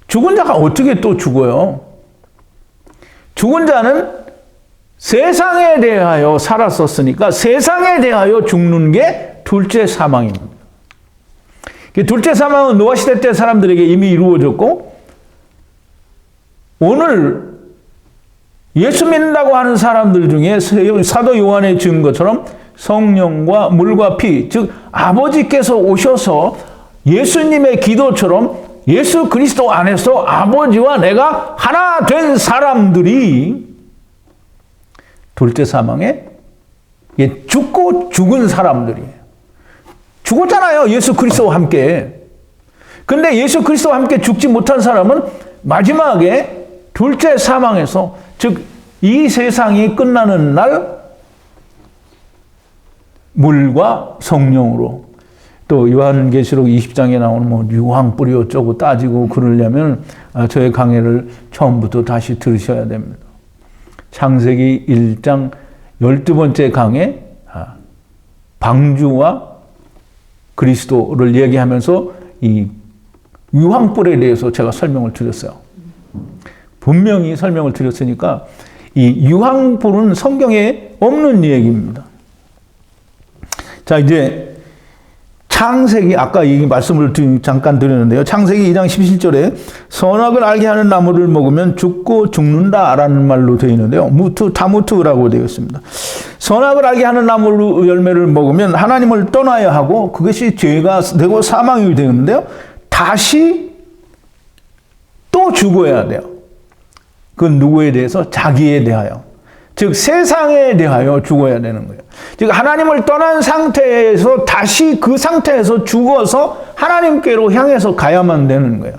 죽은 자가 어떻게 또 죽어요? 죽은 자는 세상에 대하여 살았었으니까 세상에 대하여 죽는 게 둘째 사망입니다. 둘째 사망은 노아 시대 때 사람들에게 이미 이루어졌고, 오늘 예수 믿는다고 하는 사람들 중에 사도 요한의 증거처럼 성령과 물과 피, 즉 아버지께서 오셔서 예수님의 기도처럼 예수 그리스도 안에서 아버지와 내가 하나 된 사람들이 둘째 사망에 죽고 죽은 사람들이에요. 죽었잖아요, 예수 그리스도와 함께. 근데 예수 그리스도와 함께 죽지 못한 사람은 마지막에 둘째 사망에서, 즉 이 세상이 끝나는 날 물과 성령으로, 또 요한계시록 20장에 나오는 뭐 유황불이 어쩌고 따지고 그러려면 저의 강해를 처음부터 다시 들으셔야 됩니다. 창세기 1장 12번째 강해, 방주와 그리스도를 얘기하면서 이 유황불에 대해서 제가 설명을 드렸어요. 분명히 설명을 드렸으니까 이 유황불은 성경에 없는 얘기입니다. 자, 이제 창세기, 아까 이 말씀을 잠깐 드렸는데요. 창세기 2장 17절에 선악을 알게 하는 나무를 먹으면 죽고 죽는다라는 말로 되어 있는데요. 타무트라고 되어 있습니다. 선악을 알게 하는 나무 열매를 먹으면 하나님을 떠나야 하고 그것이 죄가 되고 사망이 되는데요. 다시 또 죽어야 돼요. 그 누구에 대해서? 자기에 대하여. 즉 세상에 대하여 죽어야 되는 거예요. 즉 하나님을 떠난 상태에서 다시 그 상태에서 죽어서 하나님께로 향해서 가야만 되는 거예요.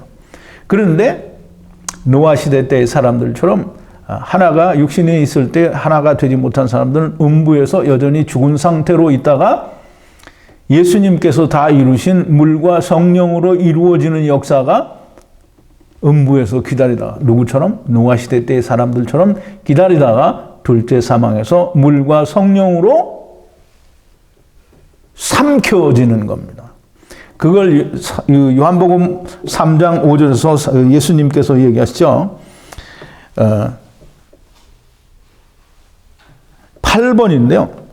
그런데 노아 시대 때의 사람들처럼 하나가 육신에 있을 때 하나가 되지 못한 사람들은 음부에서 여전히 죽은 상태로 있다가 예수님께서 다 이루신 물과 성령으로 이루어지는 역사가 음부에서 기다리다가, 누구처럼? 노아 시대 때의 사람들처럼 기다리다가 둘째 사망에서 물과 성령으로 삼켜지는 겁니다. 그걸 요한복음 3장 5절에서 예수님께서 얘기하시죠. 8번인데요.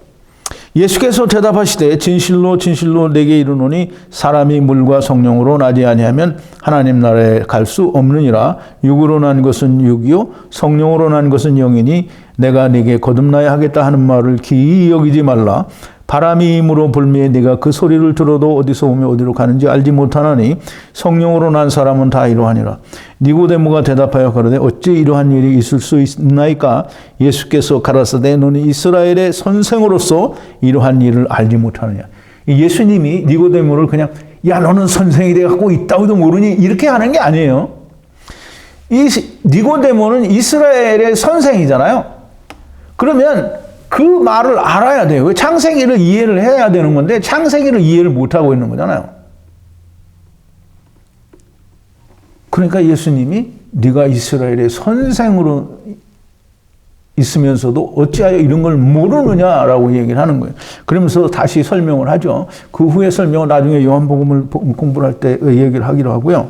예수께서 대답하시되 진실로 진실로 내게 이르노니 사람이 물과 성령으로 나지 아니하면 하나님 나라에 갈 수 없느니라. 육으로 난 것은 육이요 성령으로 난 것은 영이니 내가 네게 거듭나야 하겠다 하는 말을 기이 여기지 말라. 바람이 임으로 불미에 네가 그 소리를 들어도 어디서 오며 어디로 가는지 알지 못하나니 성령으로 난 사람은 다 이러하니라. 니고데모가 대답하여 가로되 어찌 이러한 일이 있을 수 있나이까? 예수께서 가라사대 너는 이스라엘의 선생으로서 이러한 일을 알지 못하느냐. 예수님이 니고데모를 그냥 야 너는 선생이 돼갖고 있다고도 모르니 이렇게 하는 게 아니에요. 이 니고데모는 이스라엘의 선생이잖아요. 그러면 그 말을 알아야 돼요. 창세기를 이해를 해야 되는 건데 창세기를 이해를 못하고 있는 거잖아요. 그러니까 예수님이 네가 이스라엘의 선생으로 있으면서도 어찌하여 이런 걸 모르느냐라고 얘기를 하는 거예요. 그러면서 다시 설명을 하죠. 그 후에 설명은 나중에 요한복음을 공부를 할 때 얘기를 하기로 하고요.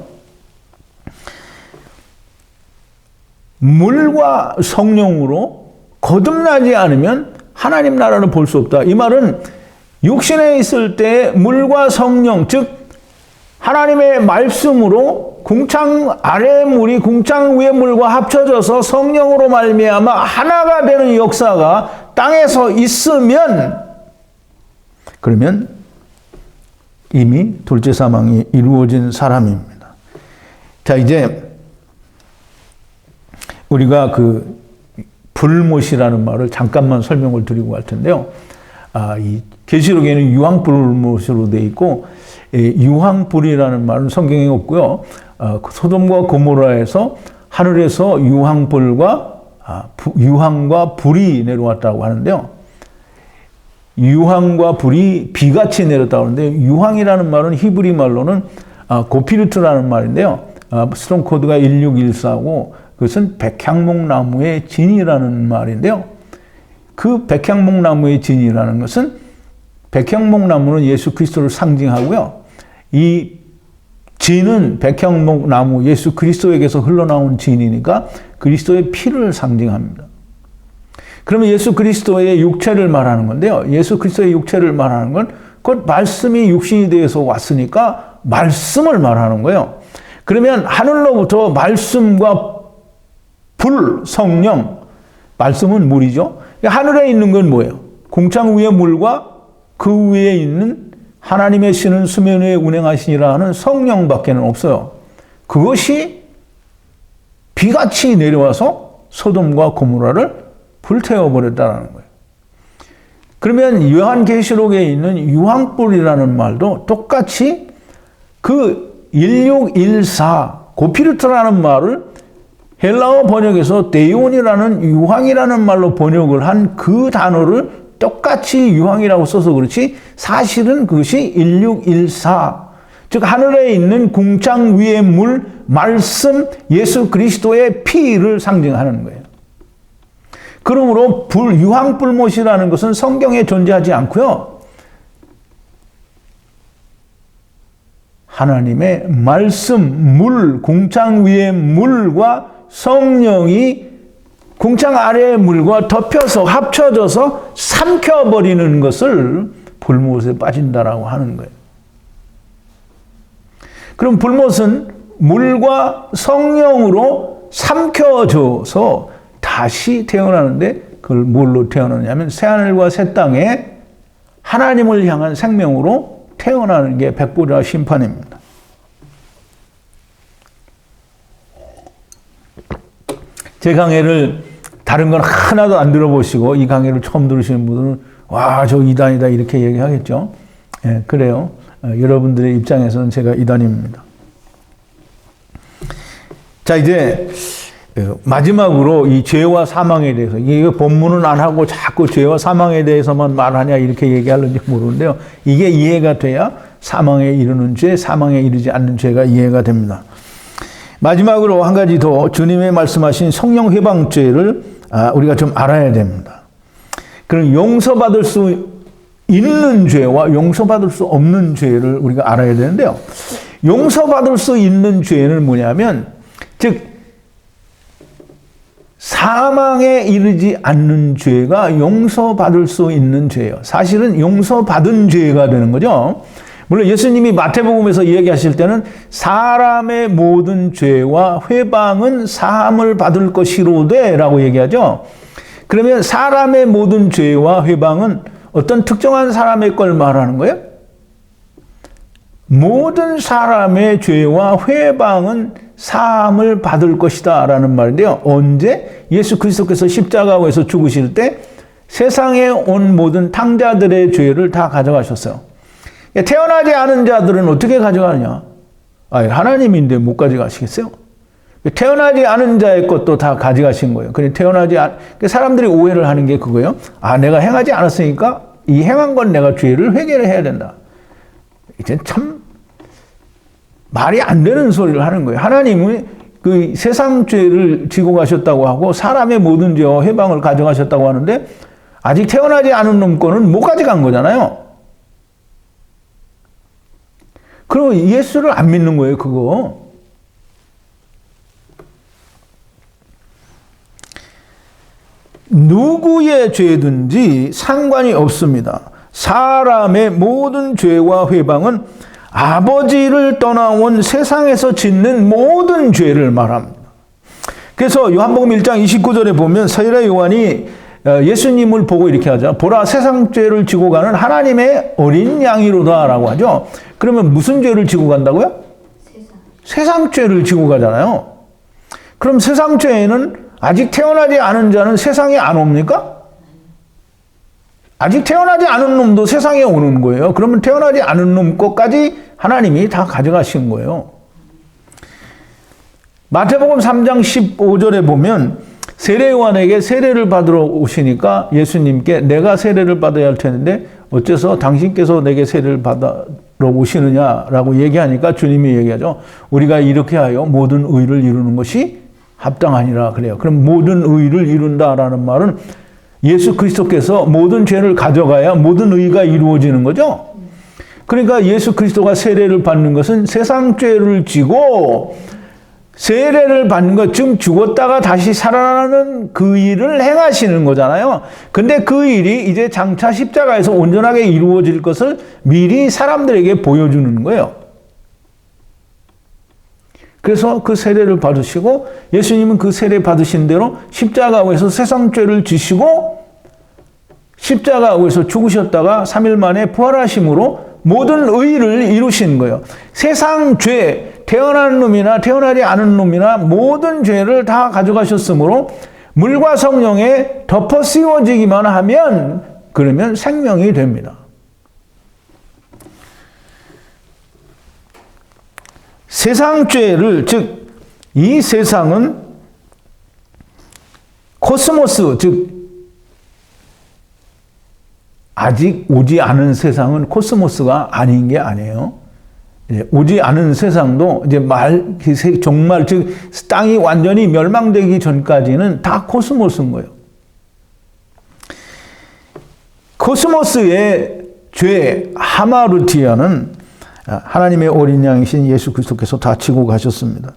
물과 성령으로 거듭나지 않으면 하나님 나라를 볼 수 없다. 이 말은 육신에 있을 때 물과 성령, 즉 하나님의 말씀으로 궁창 아래의 물이 궁창 위의 물과 합쳐져서 성령으로 말미암아 하나가 되는 역사가 땅에서 있으면 그러면 이미 둘째 사망이 이루어진 사람입니다. 자, 이제 우리가 그 불못이라는 말을 잠깐만 설명을 드리고 갈 텐데요. 이 계시록에는 유황불못으로 되어 있고 유황불이라는 말은 성경에 없고요. 소돔과 고모라에서 하늘에서 유황과 불이 내려왔다고 하는데요. 유황과 불이 비같이 내렸다고 하는데 유황이라는 말은 히브리 말로는 고피르트라는 말인데요. 스톤 코드가 1614고 그것은 백향목나무의 진이라는 말인데요. 그 백향목나무의 진이라는 것은 백향목나무는 예수 그리스도를 상징하고요. 이 진은 백향목나무 예수 그리스도에게서 흘러나온 진이니까 그리스도의 피를 상징합니다. 그러면 예수 그리스도의 육체를 말하는 건데요. 예수 그리스도의 육체를 말하는 건 곧 말씀이 육신이 되어서 왔으니까 말씀을 말하는 거예요. 그러면 하늘로부터 말씀과 불, 성령, 말씀은 물이죠. 하늘에 있는 건 뭐예요? 궁창 위의 물과 그 위에 있는 하나님의 신은 수면 위에 운행하시니라 하는 성령밖에는 없어요. 그것이 비같이 내려와서 소돔과 고모라를 불태워버렸다는 거예요. 그러면 요한계시록에 있는 유황불이라는 말도 똑같이 그 1614 고피르트라는 말을 헬라어 번역에서 데이온이라는 유황이라는 말로 번역을 한 그 단어를 똑같이 유황이라고 써서 그렇지 사실은 그것이 1614 즉 하늘에 있는 궁창 위의 물, 말씀, 예수 그리스도의 피를 상징하는 거예요. 그러므로 유황불못이라는 것은 성경에 존재하지 않고요. 하나님의 말씀, 물, 궁창 위의 물과 성령이 궁창 아래의 물과 덮여서 합쳐져서 삼켜버리는 것을 불못에 빠진다라고 하는 거예요. 그럼 불못은 물과 성령으로 삼켜져서 다시 태어나는데 그걸 뭘로 태어나냐면 새하늘과 새 땅에 하나님을 향한 생명으로 태어나는 게 백보자 심판입니다. 제 강의를 다른 건 하나도 안 들어보시고 이 강의를 처음 들으시는 분들은 와, 저 이단이다 이렇게 얘기하겠죠. 예, 그래요. 여러분들의 입장에서는 제가 이단입니다. 자, 이제 마지막으로 이 죄와 사망에 대해서 이게 본문은 안 하고 자꾸 죄와 사망에 대해서만 말하냐 이렇게 얘기하는지 모르는데요. 이게 이해가 돼야 사망에 이르는 죄, 사망에 이르지 않는 죄가 이해가 됩니다. 마지막으로 한 가지 더 주님의 말씀하신 성령 회방죄를 우리가 좀 알아야 됩니다. 그럼 용서받을 수 있는 죄와 용서받을 수 없는 죄를 우리가 알아야 되는데요. 용서받을 수 있는 죄는 뭐냐면, 즉 사망에 이르지 않는 죄가 용서받을 수 있는 죄예요. 사실은 용서받은 죄가 되는 거죠. 물론 예수님이 마태복음에서 이야기하실 때는 사람의 모든 죄와 회방은 사함을 받을 것이로되 라고 얘기하죠. 그러면 사람의 모든 죄와 회방은 어떤 특정한 사람의 걸 말하는 거예요? 모든 사람의 죄와 회방은 사함을 받을 것이다 라는 말인데요. 언제? 예수 그리스도께서 십자가에서 죽으실 때 세상에 온 모든 탕자들의 죄를 다 가져가셨어요. 태어나지 않은 자들은 어떻게 가져가느냐? 하나님인데 못 가져가시겠어요? 태어나지 않은 자의 것도 다 가져가신 거예요. 사람들이 오해를 하는 게 그거예요. 내가 행하지 않았으니까 이 행한 건 내가 죄를 회개를 해야 된다. 이제 참 말이 안 되는 소리를 하는 거예요. 하나님은 그 세상 죄를 지고 가셨다고 하고 사람의 모든 죄와 회방을 가져가셨다고 하는데 아직 태어나지 않은 놈 거는 못 가져간 거잖아요. 그리고 예수를 안 믿는 거예요, 그거. 누구의 죄든지 상관이 없습니다. 사람의 모든 죄와 회방은 아버지를 떠나온 세상에서 짓는 모든 죄를 말합니다. 그래서 요한복음 1장 29절에 보면 세례 요한이 예수님을 보고 이렇게 하죠. 보라, 세상 죄를 지고 가는 하나님의 어린 양이로다 라고 하죠. 그러면 무슨 죄를 지고 간다고요? 세상 죄를 지고 가잖아요. 그럼 세상 죄에는 아직 태어나지 않은 자는 세상에 안 옵니까? 아직 태어나지 않은 놈도 세상에 오는 거예요. 그러면 태어나지 않은 놈 것까지 하나님이 다 가져가신 거예요. 마태복음 3장 15절에 보면 세례 요한에게 세례를 받으러 오시니까 예수님께 내가 세례를 받아야 할 텐데 어째서 당신께서 내게 세례를 받으러 오시느냐라고 얘기하니까 주님이 얘기하죠. 우리가 이렇게 하여 모든 의를 이루는 것이 합당하니라 그래요. 그럼 모든 의를 이룬다라는 말은 예수 그리스도께서 모든 죄를 가져가야 모든 의가 이루어지는 거죠. 그러니까 예수 그리스도가 세례를 받는 것은 세상 죄를 지고 세례를 받는 것, 즉 죽었다가 다시 살아나는 그 일을 행하시는 거잖아요. 근데 그 일이 이제 장차 십자가에서 온전하게 이루어질 것을 미리 사람들에게 보여주는 거예요. 그래서 그 세례를 받으시고 예수님은 그 세례 받으신 대로 십자가에서 세상 죄를 지시고 십자가에서 죽으셨다가 3일 만에 부활하심으로 모든 의를 이루신 거예요. 세상 죄, 태어난 놈이나 태어나지 않은 놈이나 모든 죄를 다 가져가셨으므로 물과 성령에 덮어 씌워지기만 하면 그러면 생명이 됩니다. 세상 죄를, 즉 이 세상은 코스모스, 즉 아직 오지 않은 세상은 코스모스가 아닌 게 아니에요. 이제 오지 않은 세상도 이제 정말 즉 땅이 완전히 멸망되기 전까지는 다 코스모스인 거예요. 코스모스의 죄 하마르티아는 하나님의 어린 양이신 예수 그리스도께서 다 지고 가셨습니다.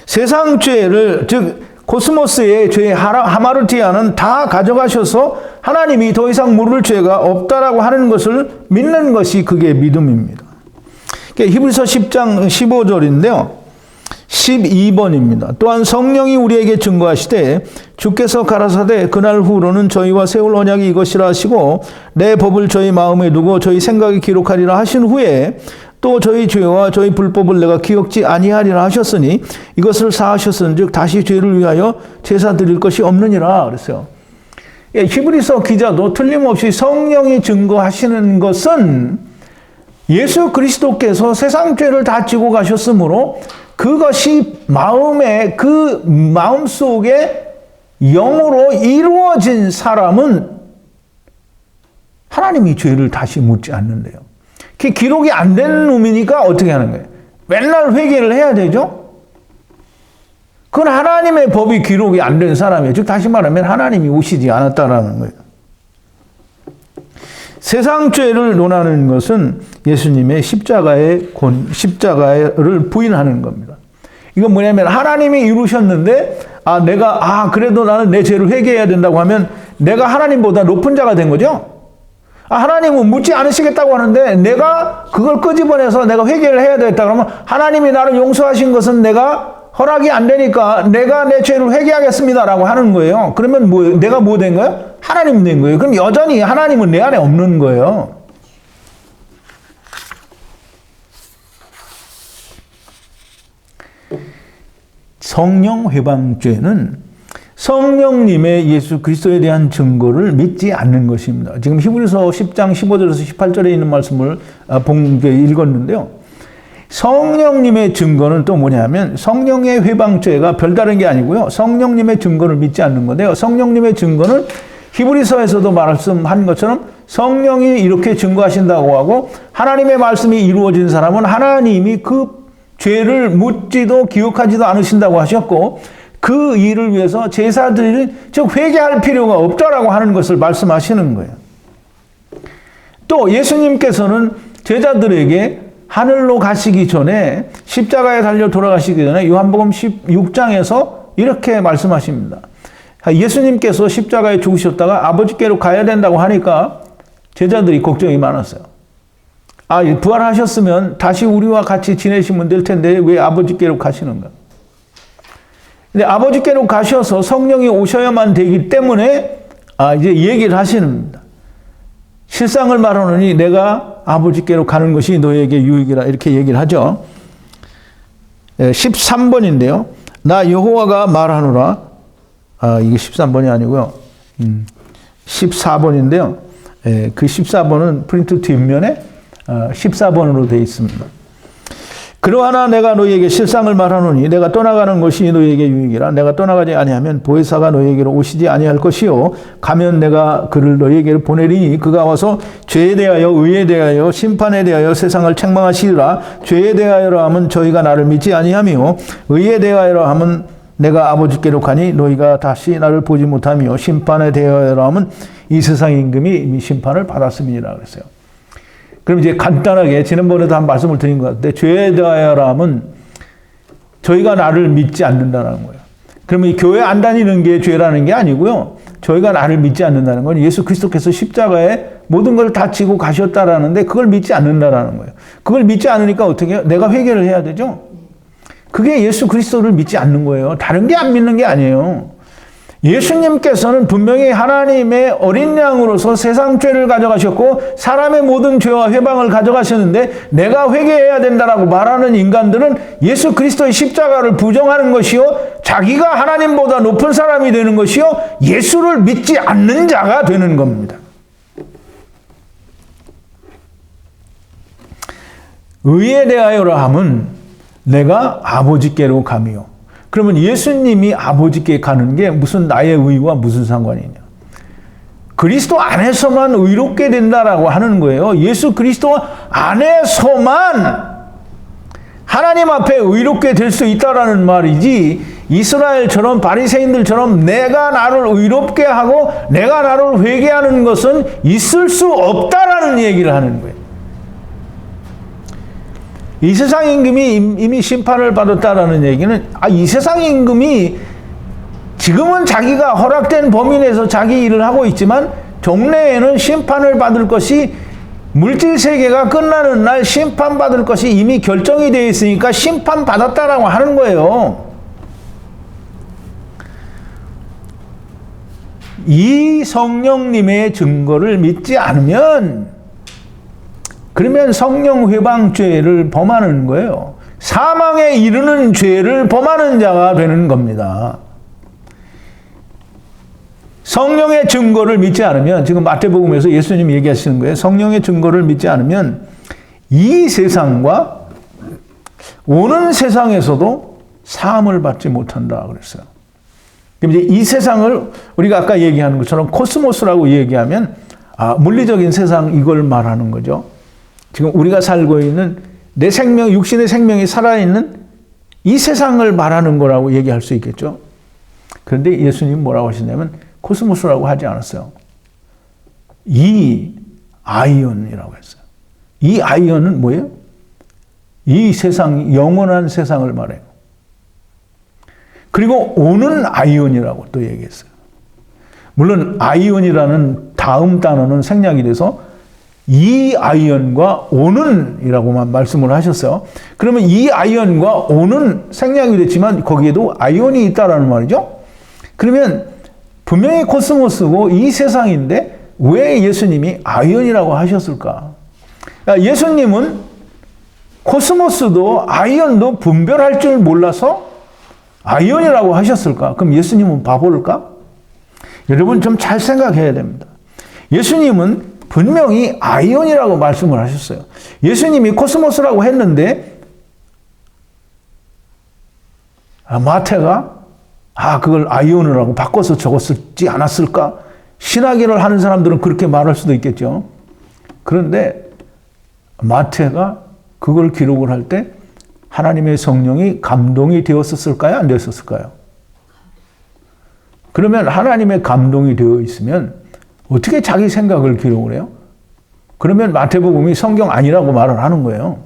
세상 죄를, 즉 코스모스의 죄 하마르티아는 다 가져가셔서 하나님이 더 이상 물을 죄가 없다라고 하는 것을 믿는 것이 그게 믿음입니다. 히브리서 10장 15절인데요. 12번입니다. 또한 성령이 우리에게 증거하시되 주께서 가라사대 그날 후로는 저희와 세울 언약이 이것이라 하시고 내 법을 저희 마음에 두고 저희 생각에 기록하리라 하신 후에 또 저희 죄와 저희 불법을 내가 기억지 아니하리라 하셨으니 이것을 사하셨은즉 다시 죄를 위하여 제사 드릴 것이 없느니라 그랬어요. 히브리서 기자도 틀림없이 성령이 증거하시는 것은 예수 그리스도께서 세상 죄를 다 지고 가셨으므로 그것이 그 마음속에 영으로 이루어진 사람은 하나님이 죄를 다시 묻지 않는데요. 그 기록이 안 된 놈이니까 어떻게 하는 거예요? 맨날 회개를 해야 되죠? 그건 하나님의 법이 기록이 안 된 사람이에요. 즉 다시 말하면 하나님이 오시지 않았다라는 거예요. 세상 죄를 논하는 것은 예수님의 십자가를 부인하는 겁니다. 이건 뭐냐면 하나님이 이루셨는데 그래도 나는 내 죄를 회개해야 된다고 하면 내가 하나님보다 높은 자가 된 거죠. 하나님은 묻지 않으시겠다고 하는데 내가 그걸 끄집어내서 내가 회개를 해야 되겠다 그러면 하나님이 나를 용서하신 것은 내가 허락이 안 되니까 내가 내 죄를 회개하겠습니다라고 하는 거예요. 그러면 내가 뭐 된 거예요? 하나님 된 거예요. 그럼 여전히 하나님은 내 안에 없는 거예요. 성령 회방죄는 성령님의 예수 그리스도에 대한 증거를 믿지 않는 것입니다. 지금 히브리서 10장 15절에서 18절에 있는 말씀을 읽었는데요. 성령님의 증거는 또 뭐냐면 성령의 회방죄가 별다른 게 아니고요. 성령님의 증거를 믿지 않는 건데요. 성령님의 증거는 히브리서에서도 말씀한 것처럼 성령이 이렇게 증거하신다고 하고 하나님의 말씀이 이루어진 사람은 하나님이 그 죄를 묻지도 기억하지도 않으신다고 하셨고 그 일을 위해서 제사들이 즉 회개할 필요가 없다라고 하는 것을 말씀하시는 거예요. 또 예수님께서는 제자들에게 하늘로 가시기 전에 십자가에 달려 돌아가시기 전에 요한복음 16장에서 이렇게 말씀하십니다. 예수님께서 십자가에 죽으셨다가 아버지께로 가야 된다고 하니까 제자들이 걱정이 많았어요. 부활하셨으면 다시 우리와 같이 지내시면 될 텐데 왜 아버지께로 가시는가? 근데 아버지께로 가셔서 성령이 오셔야만 되기 때문에 이제 얘기를 하시는 겁니다. 실상을 말하노니 내가 아버지께로 가는 것이 너에게 유익이라 이렇게 얘기를 하죠. 13번인데요. 나 여호와가 말하노라. 이게 13번이 아니고요. 14번인데요. 그 14번은 프린트 뒷면에 14번으로 되어 있습니다. 그러하나 내가 너희에게 실상을 말하노니 내가 떠나가는 것이 너희에게 유익이라. 내가 떠나가지 아니하면 보혜사가 너희에게로 오시지 아니할 것이요 가면 내가 그를 너희에게로 보내리니 그가 와서 죄에 대하여 의에 대하여 심판에 대하여 세상을 책망하시리라. 죄에 대하여라 하면 저희가 나를 믿지 아니하며 의에 대하여라 하면 내가 아버지께로 가니 너희가 다시 나를 보지 못하며 심판에 대하여라 하면 이 세상의 임금이 이미 심판을 받았음이니라 그랬어요. 그럼 이제 간단하게 지난번에도 한 말씀을 드린 것 같은데 죄에 대하여라 하면 저희가 나를 믿지 않는다는 거예요. 그러면 교회 안 다니는 게 죄라는 게 아니고요. 저희가 나를 믿지 않는다는 건 예수 그리스도께서 십자가에 모든 걸 다 지고 가셨다라는데 그걸 믿지 않는다라는 거예요. 그걸 믿지 않으니까 어떻게 해요? 내가 회개를 해야 되죠. 그게 예수 그리스도를 믿지 않는 거예요. 다른 게 안 믿는 게 아니에요. 예수님께서는 분명히 하나님의 어린 양으로서 세상 죄를 가져가셨고 사람의 모든 죄와 회방을 가져가셨는데 내가 회개해야 된다라고 말하는 인간들은 예수 그리스도의 십자가를 부정하는 것이요 자기가 하나님보다 높은 사람이 되는 것이요 예수를 믿지 않는 자가 되는 겁니다. 의에 대하여라 함은 내가 아버지께로 가미요. 그러면 예수님이 아버지께 가는 게 무슨 나의 의와 무슨 상관이냐. 그리스도 안에서만 의롭게 된다라고 하는 거예요. 예수 그리스도 안에서만 하나님 앞에 의롭게 될 수 있다라는 말이지 이스라엘처럼 바리새인들처럼 내가 나를 의롭게 하고 내가 나를 회개하는 것은 있을 수 없다라는 얘기를 하는 거예요. 이 세상 임금이 이미 심판을 받았다라는 얘기는 이 세상 임금이 지금은 자기가 허락된 범위 내에서 자기 일을 하고 있지만 종래에는 심판을 받을 것이 물질 세계가 끝나는 날 심판받을 것이 이미 결정이 되어 있으니까 심판받았다라고 하는 거예요. 이 성령님의 증거를 믿지 않으면 그러면 성령 회방죄를 범하는 거예요. 사망에 이르는 죄를 범하는 자가 되는 겁니다. 성령의 증거를 믿지 않으면 지금 마태복음에서 예수님이 얘기하시는 거예요. 성령의 증거를 믿지 않으면 이 세상과 오는 세상에서도 사함을 받지 못한다 그랬어요. 그럼 이제 이 세상을 우리가 아까 얘기하는 것처럼 코스모스라고 얘기하면 물리적인 세상 이걸 말하는 거죠. 지금 우리가 살고 있는 내 생명, 육신의 생명이 살아있는 이 세상을 말하는 거라고 얘기할 수 있겠죠. 그런데 예수님 뭐라고 하시냐면 코스모스라고 하지 않았어요. 이 아이언이라고 했어요. 이 아이언은 뭐예요? 이 세상, 영원한 세상을 말해요. 그리고 오는 아이언이라고 또 얘기했어요. 물론 아이언이라는 다음 단어는 생략이 돼서 이 아이언과 오는이라고만 말씀을 하셨어요. 그러면 이 아이언과 오는 생략이 됐지만 거기에도 아이언이 있다라는 말이죠. 그러면 분명히 코스모스고 이 세상인데 왜 예수님이 아이언이라고 하셨을까? 예수님은 코스모스도 아이언도 분별할 줄 몰라서 아이언이라고 하셨을까? 그럼 예수님은 바보일까? 여러분 좀 잘 생각해야 됩니다. 예수님은 분명히 아이언이라고 말씀을 하셨어요. 예수님이 코스모스라고 했는데 마태가 그걸 아이언이라고 바꿔서 적었지 않았을까? 신학인을 하는 사람들은 그렇게 말할 수도 있겠죠. 그런데 마태가 그걸 기록을 할 때 하나님의 성령이 감동이 되었었을까요? 안 되었었을까요? 그러면 하나님의 감동이 되어 있으면 어떻게 자기 생각을 기록을 해요? 그러면 마태복음이 성경 아니라고 말을 하는 거예요.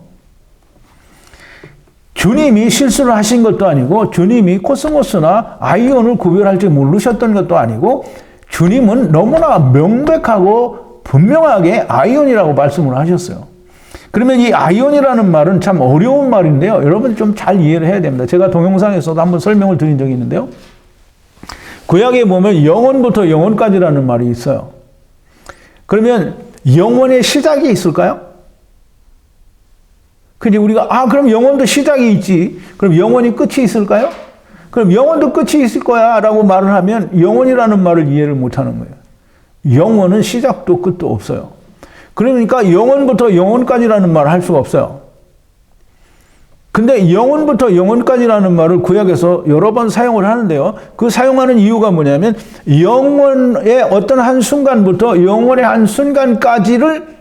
주님이 실수를 하신 것도 아니고 주님이 코스모스나 아이언을 구별할 줄 모르셨던 것도 아니고 주님은 너무나 명백하고 분명하게 아이언이라고 말씀을 하셨어요. 그러면 이 아이언이라는 말은 참 어려운 말인데요. 여러분 좀 잘 이해를 해야 됩니다. 제가 동영상에서도 한번 설명을 드린 적이 있는데요. 구약에 보면 영원부터 영원까지라는 말이 있어요. 그러면 영원의 시작이 있을까요? 근데 우리가 그럼 영원도 시작이 있지. 그럼 영원이 끝이 있을까요? 그럼 영원도 끝이 있을 거야 라고 말을 하면 영원이라는 말을 이해를 못하는 거예요. 영원은 시작도 끝도 없어요. 그러니까 영원부터 영원까지라는 말을 할 수가 없어요. 근데 영원부터 영원까지라는 말을 구약에서 여러 번 사용을 하는데요. 그 사용하는 이유가 뭐냐면 영원의 어떤 한 순간부터 영원의 한 순간까지를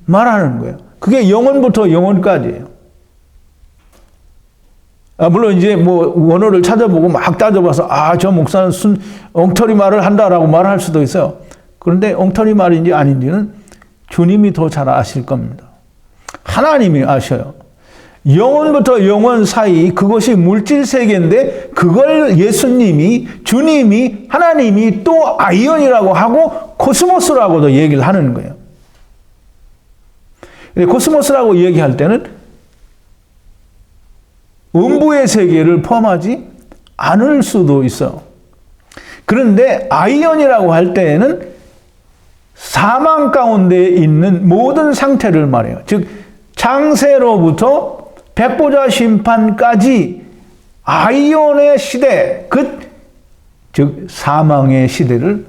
말하는 거예요. 그게 영원부터 영원까지예요. 물론 이제 원어를 찾아보고 막 따져봐서 저 목사는 엉터리 말을 한다라고 말할 수도 있어요. 그런데 엉터리 말인지 아닌지는 주님이 더 잘 아실 겁니다. 하나님이 아셔요. 영원부터 영원 사이 그것이 물질 세계인데 그걸 예수님이 주님이 하나님이 또 아이언이라고 하고 코스모스라고도 얘기를 하는 거예요. 코스모스라고 얘기할 때는 음부의 세계를 포함하지 않을 수도 있어요. 그런데 아이언이라고 할 때에는 사망 가운데 있는 모든 상태를 말해요. 즉 창세로부터 백보자 심판까지 아이언의 시대, 즉 사망의 시대를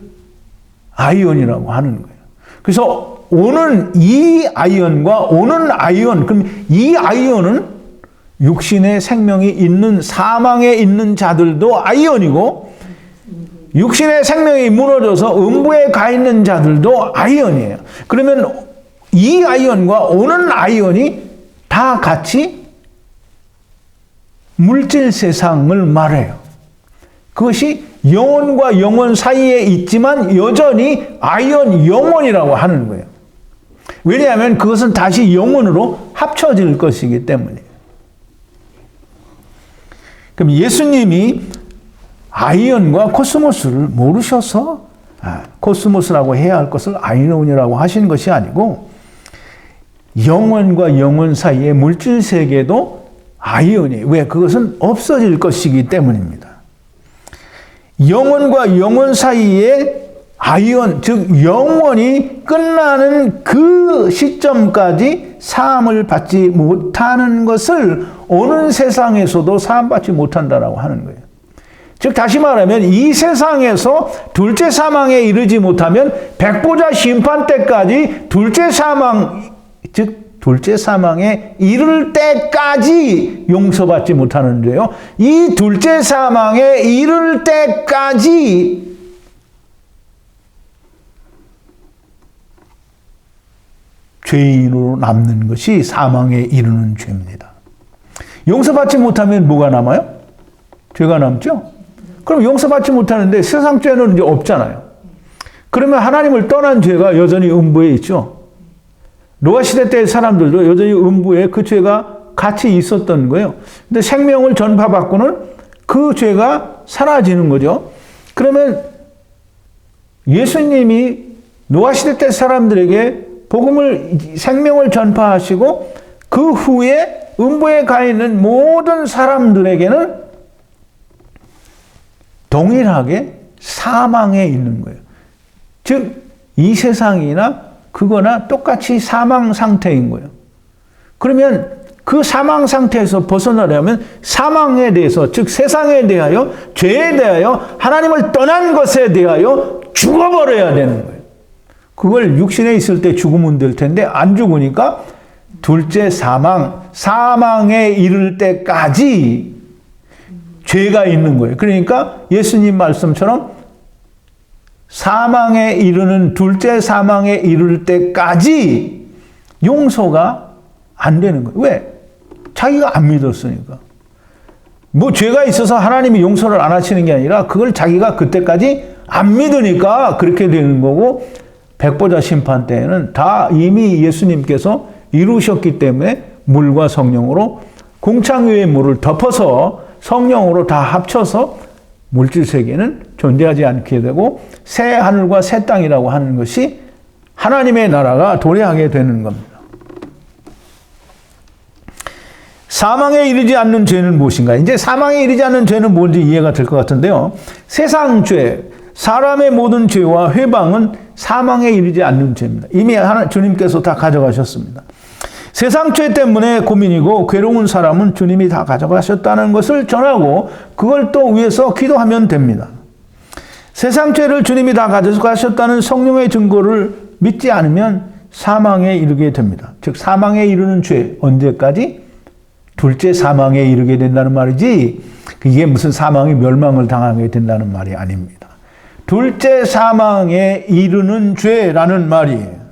아이언이라고 하는 거예요. 그래서 오는 이 아이언과 오는 아이언, 그럼 이 아이언은 육신의 생명이 있는 사망에 있는 자들도 아이언이고 육신의 생명이 무너져서 음부에 가 있는 자들도 아이언이에요. 그러면 이 아이언과 오는 아이언이 다 같이 물질 세상을 말해요. 그것이 영혼과 영혼 사이에 있지만 여전히 아이언 영혼이라고 하는 거예요. 왜냐하면 그것은 다시 영혼으로 합쳐질 것이기 때문이에요. 그럼 예수님이 아이언과 코스모스를 모르셔서 코스모스라고 해야 할 것을 아이언이라고 하신 것이 아니고 영혼과 영혼 사이의 물질 세계도 아이언이에요. 왜? 그것은 없어질 것이기 때문입니다. 영혼과 영혼 사이에 아이언, 즉 영원이 끝나는 그 시점까지 사함을 받지 못하는 것을 오는 세상에서도 사함받지 못한다라고 하는 거예요. 즉 다시 말하면 이 세상에서 둘째 사망에 이르지 못하면 백보자 심판 때까지 둘째 사망, 즉 둘째 사망에 이를 때까지 용서받지 못하는데요. 이 둘째 사망에 이를 때까지 죄인으로 남는 것이 사망에 이르는 죄입니다. 용서받지 못하면 뭐가 남아요? 죄가 남죠? 그럼 용서받지 못하는데 세상 죄는 이제 없잖아요. 그러면 하나님을 떠난 죄가 여전히 음부에 있죠. 노아 시대 때의 사람들도 여전히 음부에 그 죄가 같이 있었던 거예요. 근데 생명을 전파받고는 그 죄가 사라지는 거죠. 그러면 예수님이 노아 시대 때 사람들에게 생명을 전파하시고 그 후에 음부에 가 있는 모든 사람들에게는 동일하게 사망에 있는 거예요. 즉, 이 세상이나 그거나 똑같이 사망 상태인 거예요. 그러면 그 사망 상태에서 벗어나려면 사망에 대해서, 즉 세상에 대하여, 죄에 대하여, 하나님을 떠난 것에 대하여 죽어버려야 되는 거예요. 그걸 육신에 있을 때 죽으면 될 텐데 안 죽으니까 둘째 사망에 이를 때까지 죄가 있는 거예요. 그러니까 예수님 말씀처럼 사망에 이르는 둘째 사망에 이를 때까지 용서가 안 되는 거예요. 왜? 자기가 안 믿었으니까. 뭐 죄가 있어서 하나님이 용서를 안 하시는 게 아니라 그걸 자기가 그때까지 안 믿으니까 그렇게 되는 거고, 백보자 심판 때에는 다 이미 예수님께서 이루셨기 때문에 물과 성령으로 공창 위의 물을 덮어서 성령으로 다 합쳐서 물질 세계는 존재하지 않게 되고 새 하늘과 새 땅이라고 하는 것이 하나님의 나라가 도래하게 되는 겁니다. 사망에 이르지 않는 죄는 무엇인가? 이제 사망에 이르지 않는 죄는 뭔지 이해가 될 것 같은데요. 세상 죄, 사람의 모든 죄와 회방은 사망에 이르지 않는 죄입니다. 이미 주님께서 다 가져가셨습니다. 세상 죄 때문에 고민이고 괴로운 사람은 주님이 다 가져가셨다는 것을 전하고 그걸 또 위해서 기도하면 됩니다. 세상 죄를 주님이 다 가져가셨다는 성령의 증거를 믿지 않으면 사망에 이르게 됩니다. 즉 사망에 이르는 죄, 언제까지? 둘째 사망에 이르게 된다는 말이지 이게 무슨 사망이 멸망을 당하게 된다는 말이 아닙니다. 둘째 사망에 이르는 죄라는 말이에요.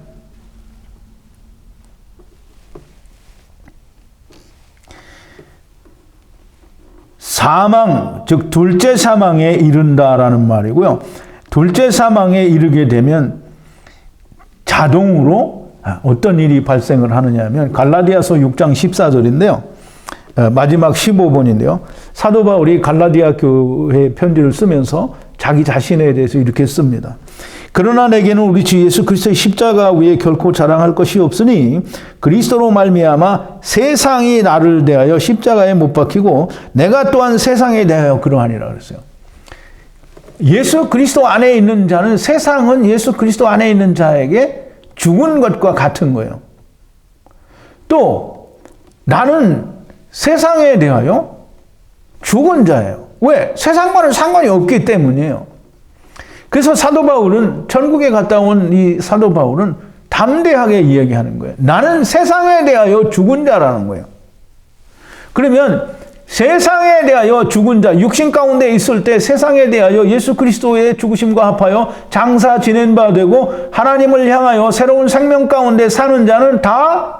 사망, 즉 둘째 사망에 이른다라는 말이고요. 둘째 사망에 이르게 되면 자동으로 어떤 일이 발생을 하느냐 하면 갈라디아서 6장 14절인데요. 마지막 15번인데요. 사도 바울이 갈라디아 교회 편지를 쓰면서 자기 자신에 대해서 이렇게 씁니다. 그러나 내게는 우리 주 예수 그리스도의 십자가 위에 결코 자랑할 것이 없으니 그리스도로 말미암아 세상이 나를 대하여 십자가에 못 박히고 내가 또한 세상에 대하여 그러하니라 그랬어요. 예수 그리스도 안에 있는 자는 세상은 예수 그리스도 안에 있는 자에게 죽은 것과 같은 거예요. 또 나는 세상에 대하여 죽은 자예요. 왜? 세상과는 상관이 없기 때문이에요. 그래서 사도 바울은 천국에 갔다 온 이 사도 바울은 담대하게 이야기하는 거예요. 나는 세상에 대하여 죽은 자라는 거예요. 그러면 세상에 대하여 죽은 자, 육신 가운데 있을 때 세상에 대하여 예수 그리스도의 죽으심과 합하여 장사 지낸 바 되고 하나님을 향하여 새로운 생명 가운데 사는 자는 다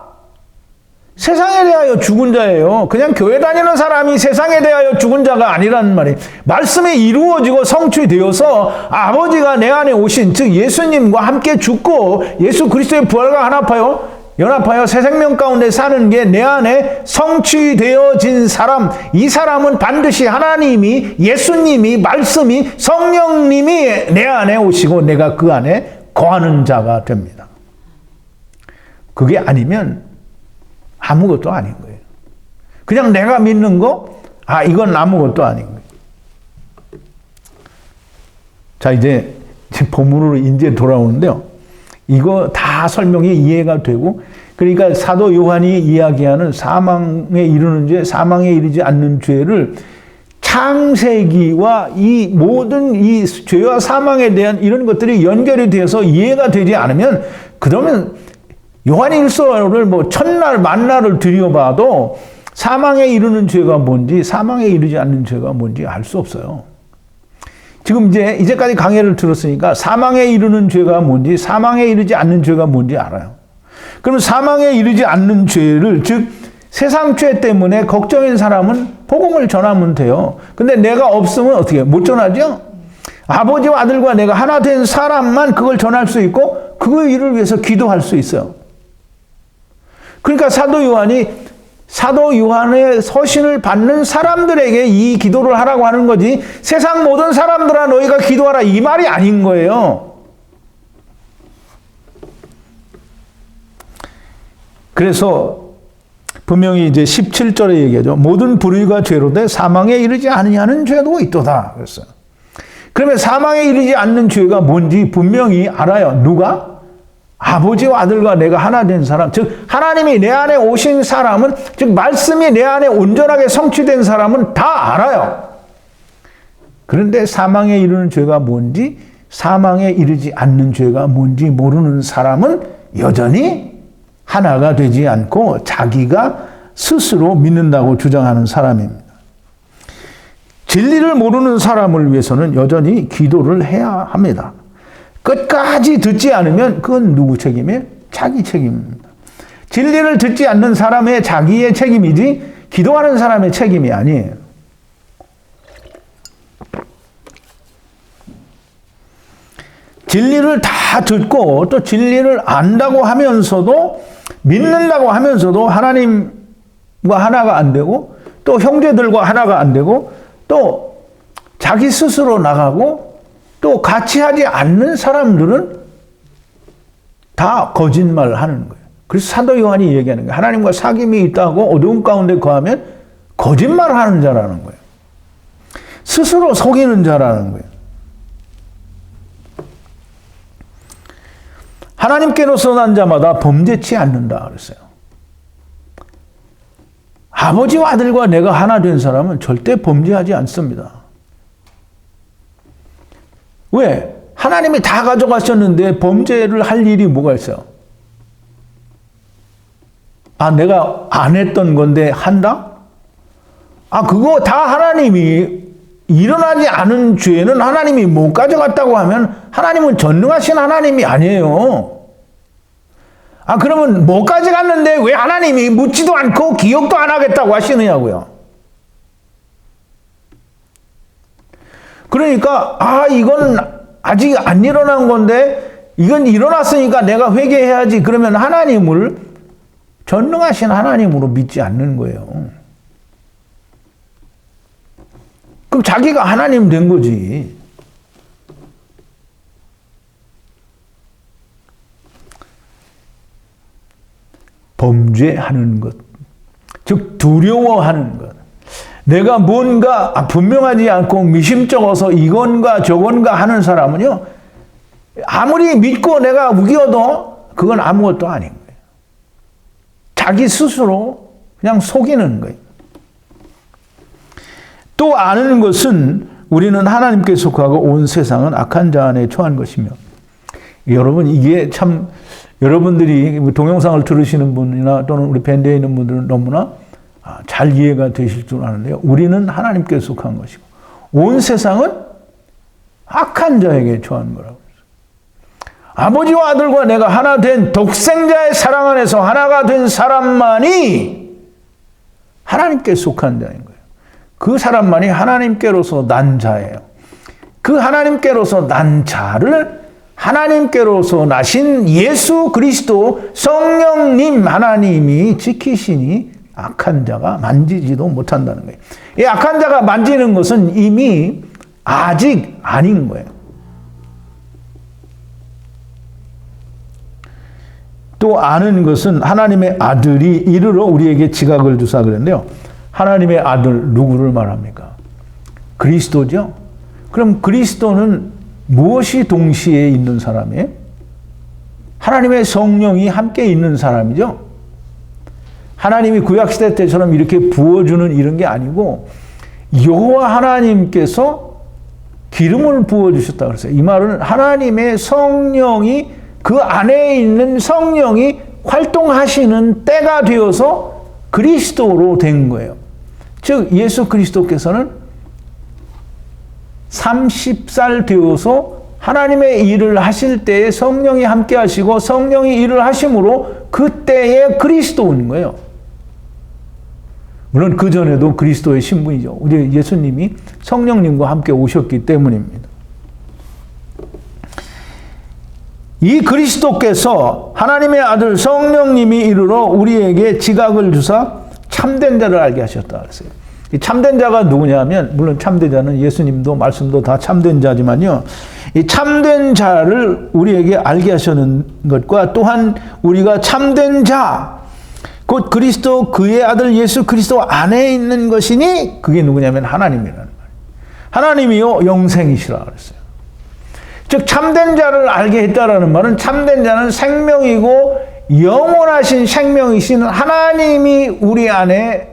세상에 대하여 죽은 자예요. 그냥 교회 다니는 사람이 세상에 대하여 죽은 자가 아니라는 말이에요. 말씀이 이루어지고 성취되어서 아버지가 내 안에 오신, 즉 예수님과 함께 죽고 예수 그리스도의 부활과 연합하여 새 생명 가운데 사는 게 내 안에 성취되어진 사람, 이 사람은 반드시 하나님이, 예수님이, 말씀이, 성령님이 내 안에 오시고 내가 그 안에 거하는 자가 됩니다. 그게 아니면 아무것도 아닌 거예요. 그냥 내가 믿는 거, 이건 아무것도 아닌 거예요. 자, 이제 본문으로 이제 돌아오는데요. 이거 다 설명이 이해가 되고, 그러니까 사도 요한이 이야기하는 사망에 이르는 죄, 사망에 이르지 않는 죄를 창세기와 이 모든 이 죄와 사망에 대한 이런 것들이 연결이 되어서 이해가 되지 않으면, 그러면 요한일서를 뭐 천날 만날을 들여봐도 사망에 이르는 죄가 뭔지 사망에 이르지 않는 죄가 뭔지 알 수 없어요. 지금 이제까지 강해를 들었으니까 사망에 이르는 죄가 뭔지 사망에 이르지 않는 죄가 뭔지 알아요. 그러면 사망에 이르지 않는 죄를, 즉 세상 죄 때문에 걱정인 사람은 복음을 전하면 돼요. 근데 내가 없으면 어떻게 해요? 못 전하죠? 아버지와 아들과 내가 하나 된 사람만 그걸 전할 수 있고 그 일을 위해서 기도할 수 있어요. 그러니까 사도 요한의 서신을 받는 사람들에게 이 기도를 하라고 하는 거지, 세상 모든 사람들아 너희가 기도하라 이 말이 아닌 거예요. 그래서 분명히 이제 17절에 얘기하죠. 모든 불의가 죄로 돼 사망에 이르지 아니하는 죄도 있도다. 그랬어요. 그러면 사망에 이르지 않는 죄가 뭔지 분명히 알아요. 누가? 아버지와 아들과 내가 하나 된 사람, 즉 하나님이 내 안에 오신 사람은, 즉 말씀이 내 안에 온전하게 성취된 사람은 다 알아요. 그런데 사망에 이르는 죄가 뭔지, 사망에 이르지 않는 죄가 뭔지 모르는 사람은 여전히 하나가 되지 않고 자기가 스스로 믿는다고 주장하는 사람입니다. 진리를 모르는 사람을 위해서는 여전히 기도를 해야 합니다. 끝까지 듣지 않으면 그건 누구 책임이에요? 자기 책임입니다. 진리를 듣지 않는 사람의 자기의 책임이지 기도하는 사람의 책임이 아니에요. 진리를 다 듣고 또 진리를 안다고 하면서도 믿는다고 하면서도 하나님과 하나가 안 되고 또 형제들과 하나가 안 되고 또 자기 스스로 나가고 또 같이 하지 않는 사람들은 다 거짓말을 하는 거예요. 그래서 사도 요한이 얘기하는 거예요. 하나님과 사귐이 있다고 어두운 가운데 거하면 거짓말을 하는 자라는 거예요. 스스로 속이는 자라는 거예요. 하나님께로서 난 자마다 범죄치 않는다 그랬어요. 아버지와 아들과 내가 하나 된 사람은 절대 범죄하지 않습니다. 왜? 하나님이 다 가져가셨는데 범죄를 할 일이 뭐가 있어요? 아, 내가 안 했던 건데 한다? 아, 그거 다 하나님이 일어나지 않은 죄는 하나님이 못 가져갔다고 하면 하나님은 전능하신 하나님이 아니에요. 아, 그러면 못 가져갔는데 왜 하나님이 묻지도 않고 기억도 안 하겠다고 하시느냐고요. 그러니까 아, 이건 아직 안 일어난 건데 이건 일어났으니까 내가 회개해야지. 그러면 하나님을 전능하신 하나님으로 믿지 않는 거예요. 그럼 자기가 하나님 된 거지. 범죄하는 것, 즉 두려워하는 것. 내가 뭔가 분명하지 않고 미심쩍어서 이건가 저건가 하는 사람은요, 아무리 믿고 내가 우겨도 그건 아무것도 아닌 거예요. 자기 스스로 그냥 속이는 거예요. 또 아는 것은 우리는 하나님께 속하고 온 세상은 악한 자 안에 처한 것이며. 여러분, 이게 참 여러분들이 동영상을 들으시는 분이나 또는 우리 밴드에 있는 분들은 너무나 잘 이해가 되실 줄 아는데요. 우리는 하나님께 속한 것이고 온 세상은 악한 자에게 처한 거라고 했어요. 아버지와 아들과 내가 하나 된 독생자의 사랑 안에서 하나가 된 사람만이 하나님께 속한 자인 거예요. 그 사람만이 하나님께로서 난 자예요. 그 하나님께로서 난 자를 하나님께로서 나신 예수 그리스도 성령님 하나님이 지키시니 악한 자가 만지지도 못한다는 거예요. 이 악한 자가 만지는 것은 이미 아직 아닌 거예요. 또 아는 것은 하나님의 아들이 이르러 우리에게 지각을 주사 그랬는데요. 하나님의 아들 누구를 말합니까? 그리스도죠. 그럼 그리스도는 무엇이 동시에 있는 사람이에요? 하나님의 성령이 함께 있는 사람이죠. 하나님이 구약시대 때처럼 이렇게 부어주는 이런 게 아니고 여호와 하나님께서 기름을 부어주셨다 그랬어요. 이 말은 하나님의 성령이 그 안에 있는 성령이 활동하시는 때가 되어서 그리스도로 된 거예요. 즉 예수 그리스도께서는 30살 되어서 하나님의 일을 하실 때에 성령이 함께 하시고 성령이 일을 하심으로 그때의 그리스도인 거예요. 물론 그전에도 그리스도의 신분이죠. 우리 예수님이 성령님과 함께 오셨기 때문입니다. 이 그리스도께서 하나님의 아들 성령님이 이르러 우리에게 지각을 주사 참된 자를 알게 하셨다 그랬어요. 이 참된 자가 누구냐면, 물론 참된 자는 예수님도 말씀도 다 참된 자지만요, 이 참된 자를 우리에게 알게 하시는 것과 또한 우리가 참된 자, 곧 그리스도 그의 아들 예수 그리스도 안에 있는 것이니 그게 누구냐면 하나님이라는 말이에요. 하나님이요 영생이시라 그랬어요. 즉 참된 자를 알게 했다라는 말은, 참된 자는 생명이고 영원하신 생명이신 하나님이 우리 안에,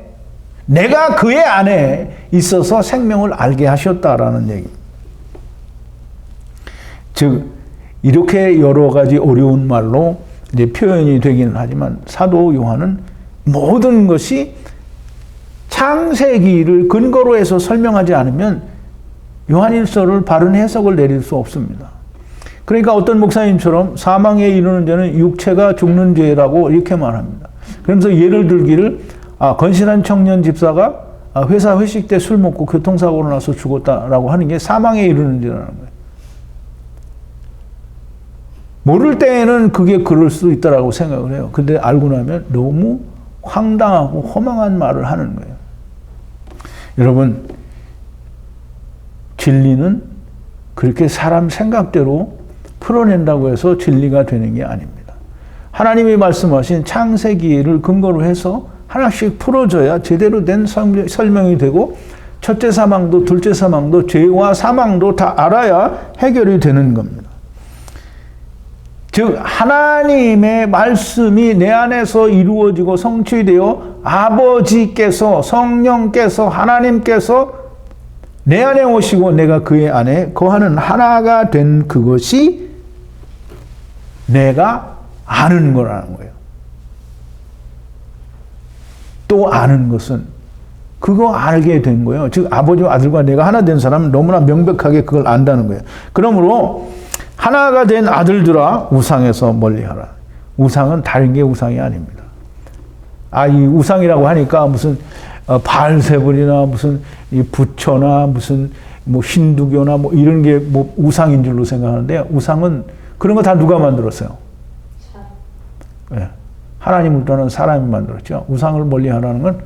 내가 그의 안에 있어서 생명을 알게 하셨다라는 얘기입니다. 즉 이렇게 여러 가지 어려운 말로 이제 표현이 되기는 하지만, 사도 요한은 모든 것이 창세기를 근거로 해서 설명하지 않으면 요한일서를 바른 해석을 내릴 수 없습니다. 그러니까 어떤 목사님처럼 사망에 이르는 죄는 육체가 죽는 죄라고 이렇게 말합니다. 그러면서 예를 들기를, 건실한 청년 집사가 회사 회식 때 술 먹고 교통사고로 나서 죽었다라고 하는 게 사망에 이르는 죄라는 거예요. 모를 때에는 그게 그럴 수 있다라고 생각을 해요. 근데 알고 나면 너무 황당하고 허망한 말을 하는 거예요. 여러분, 진리는 그렇게 사람 생각대로 풀어낸다고 해서 진리가 되는 게 아닙니다. 하나님이 말씀하신 창세기를 근거로 해서 하나씩 풀어줘야 제대로 된 설명이 되고, 첫째 사망도 둘째 사망도 죄와 사망도 다 알아야 해결이 되는 겁니다. 즉 하나님의 말씀이 내 안에서 이루어지고 성취되어 아버지께서, 성령께서, 하나님께서 내 안에 오시고 내가 그의 안에 거하는 하나가 된 그것이 내가 아는 거라는 거예요. 또 아는 것은 그거 알게 된 거예요. 즉 아버지와 아들과 내가 하나 된 사람은 너무나 명백하게 그걸 안다는 거예요. 그러므로 하나가 된 아들들아 우상에서 멀리하라. 우상은 다른 게 우상이 아닙니다. 이 우상이라고 하니까 무슨 바알세불이나 무슨 이 부처나 무슨 뭐 힌두교나 뭐 이런 게 뭐 우상인 줄로 생각하는데, 우상은 그런 거 다 누가 만들었어요? 네. 하나님을 떠난 사람이 만들었죠. 우상을 멀리하라는 건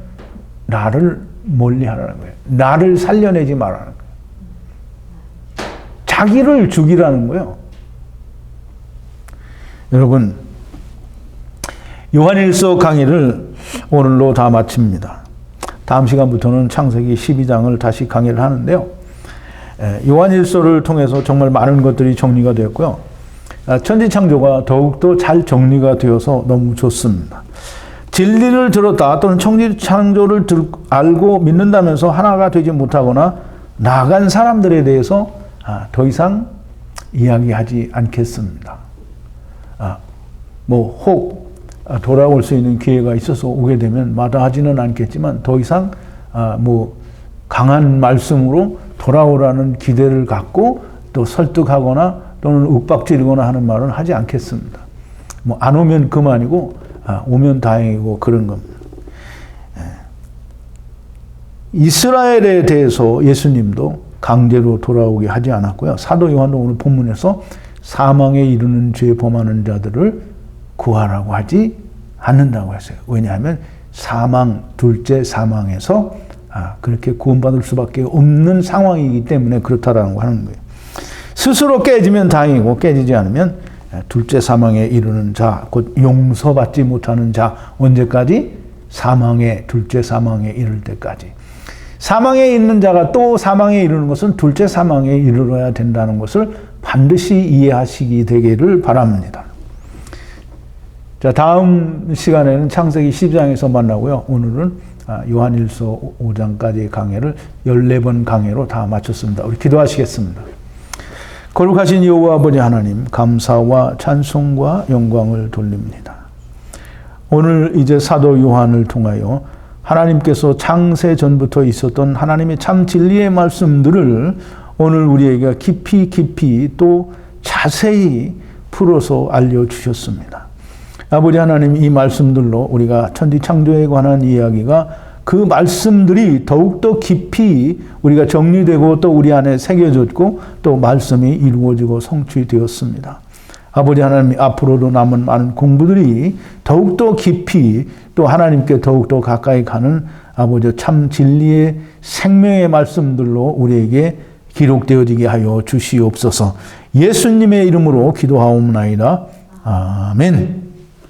나를 멀리하라는 거예요. 나를 살려내지 말라는 거예요. 자기를 죽이라는 거예요. 여러분, 요한일서 강의를 오늘로 다 마칩니다. 다음 시간부터는 창세기 12장을 다시 강의를 하는데요. 요한일서를 통해서 정말 많은 것들이 정리가 되었고요. 천지창조가 더욱더 잘 정리가 되어서 너무 좋습니다. 진리를 들었다 또는 천지창조를 알고 믿는다면서 하나가 되지 못하거나 나간 사람들에 대해서 더 이상 이야기하지 않겠습니다. 혹 돌아올 수 있는 기회가 있어서 오게 되면 마다하지는 않겠지만, 더 이상 강한 말씀으로 돌아오라는 기대를 갖고 또 설득하거나 또는 윽박지르거나 하는 말은 하지 않겠습니다. 안 오면 그만이고 오면 다행이고 그런 겁니다. 이스라엘에 대해서 예수님도 강제로 돌아오게 하지 않았고요. 사도 요한도 오늘 본문에서 사망에 이르는 죄 범하는 자들을 구하라고 하지 않는다고 했어요. 왜냐하면 사망, 둘째 사망에서 그렇게 구원받을 수밖에 없는 상황이기 때문에 그렇다라는 거 하는 거예요. 스스로 깨지면 다행이고 깨지지 않으면 둘째 사망에 이르는 자, 곧 용서받지 못하는 자, 언제까지? 둘째 사망에 이를 때까지. 사망에 있는 자가 또 사망에 이르는 것은 둘째 사망에 이르러야 된다는 것을 반드시 이해하시기 되기를 바랍니다. 자, 다음 시간에는 창세기 12장에서 만나고요. 오늘은 요한일서 5장까지의 강해를 14번 강해로 다 마쳤습니다. 우리 기도하시겠습니다. 거룩하신 여호와 아버지 하나님, 감사와 찬송과 영광을 돌립니다. 오늘 이제 사도 요한을 통하여 하나님께서 창세 전부터 있었던 하나님의 참 진리의 말씀들을 오늘 우리에게 깊이 또 자세히 풀어서 알려주셨습니다. 아버지 하나님, 이 말씀들로 우리가 천지창조에 관한 이야기가, 그 말씀들이 더욱더 깊이 우리가 정리되고 또 우리 안에 새겨졌고 또 말씀이 이루어지고 성취되었습니다. 아버지 하나님, 앞으로도 남은 많은 공부들이 더욱더 깊이 또 하나님께 더욱더 가까이 가는 아버지 참 진리의 생명의 말씀들로 우리에게 기록되어지게 하여 주시옵소서. 예수님의 이름으로 기도하옵나이다. 아멘.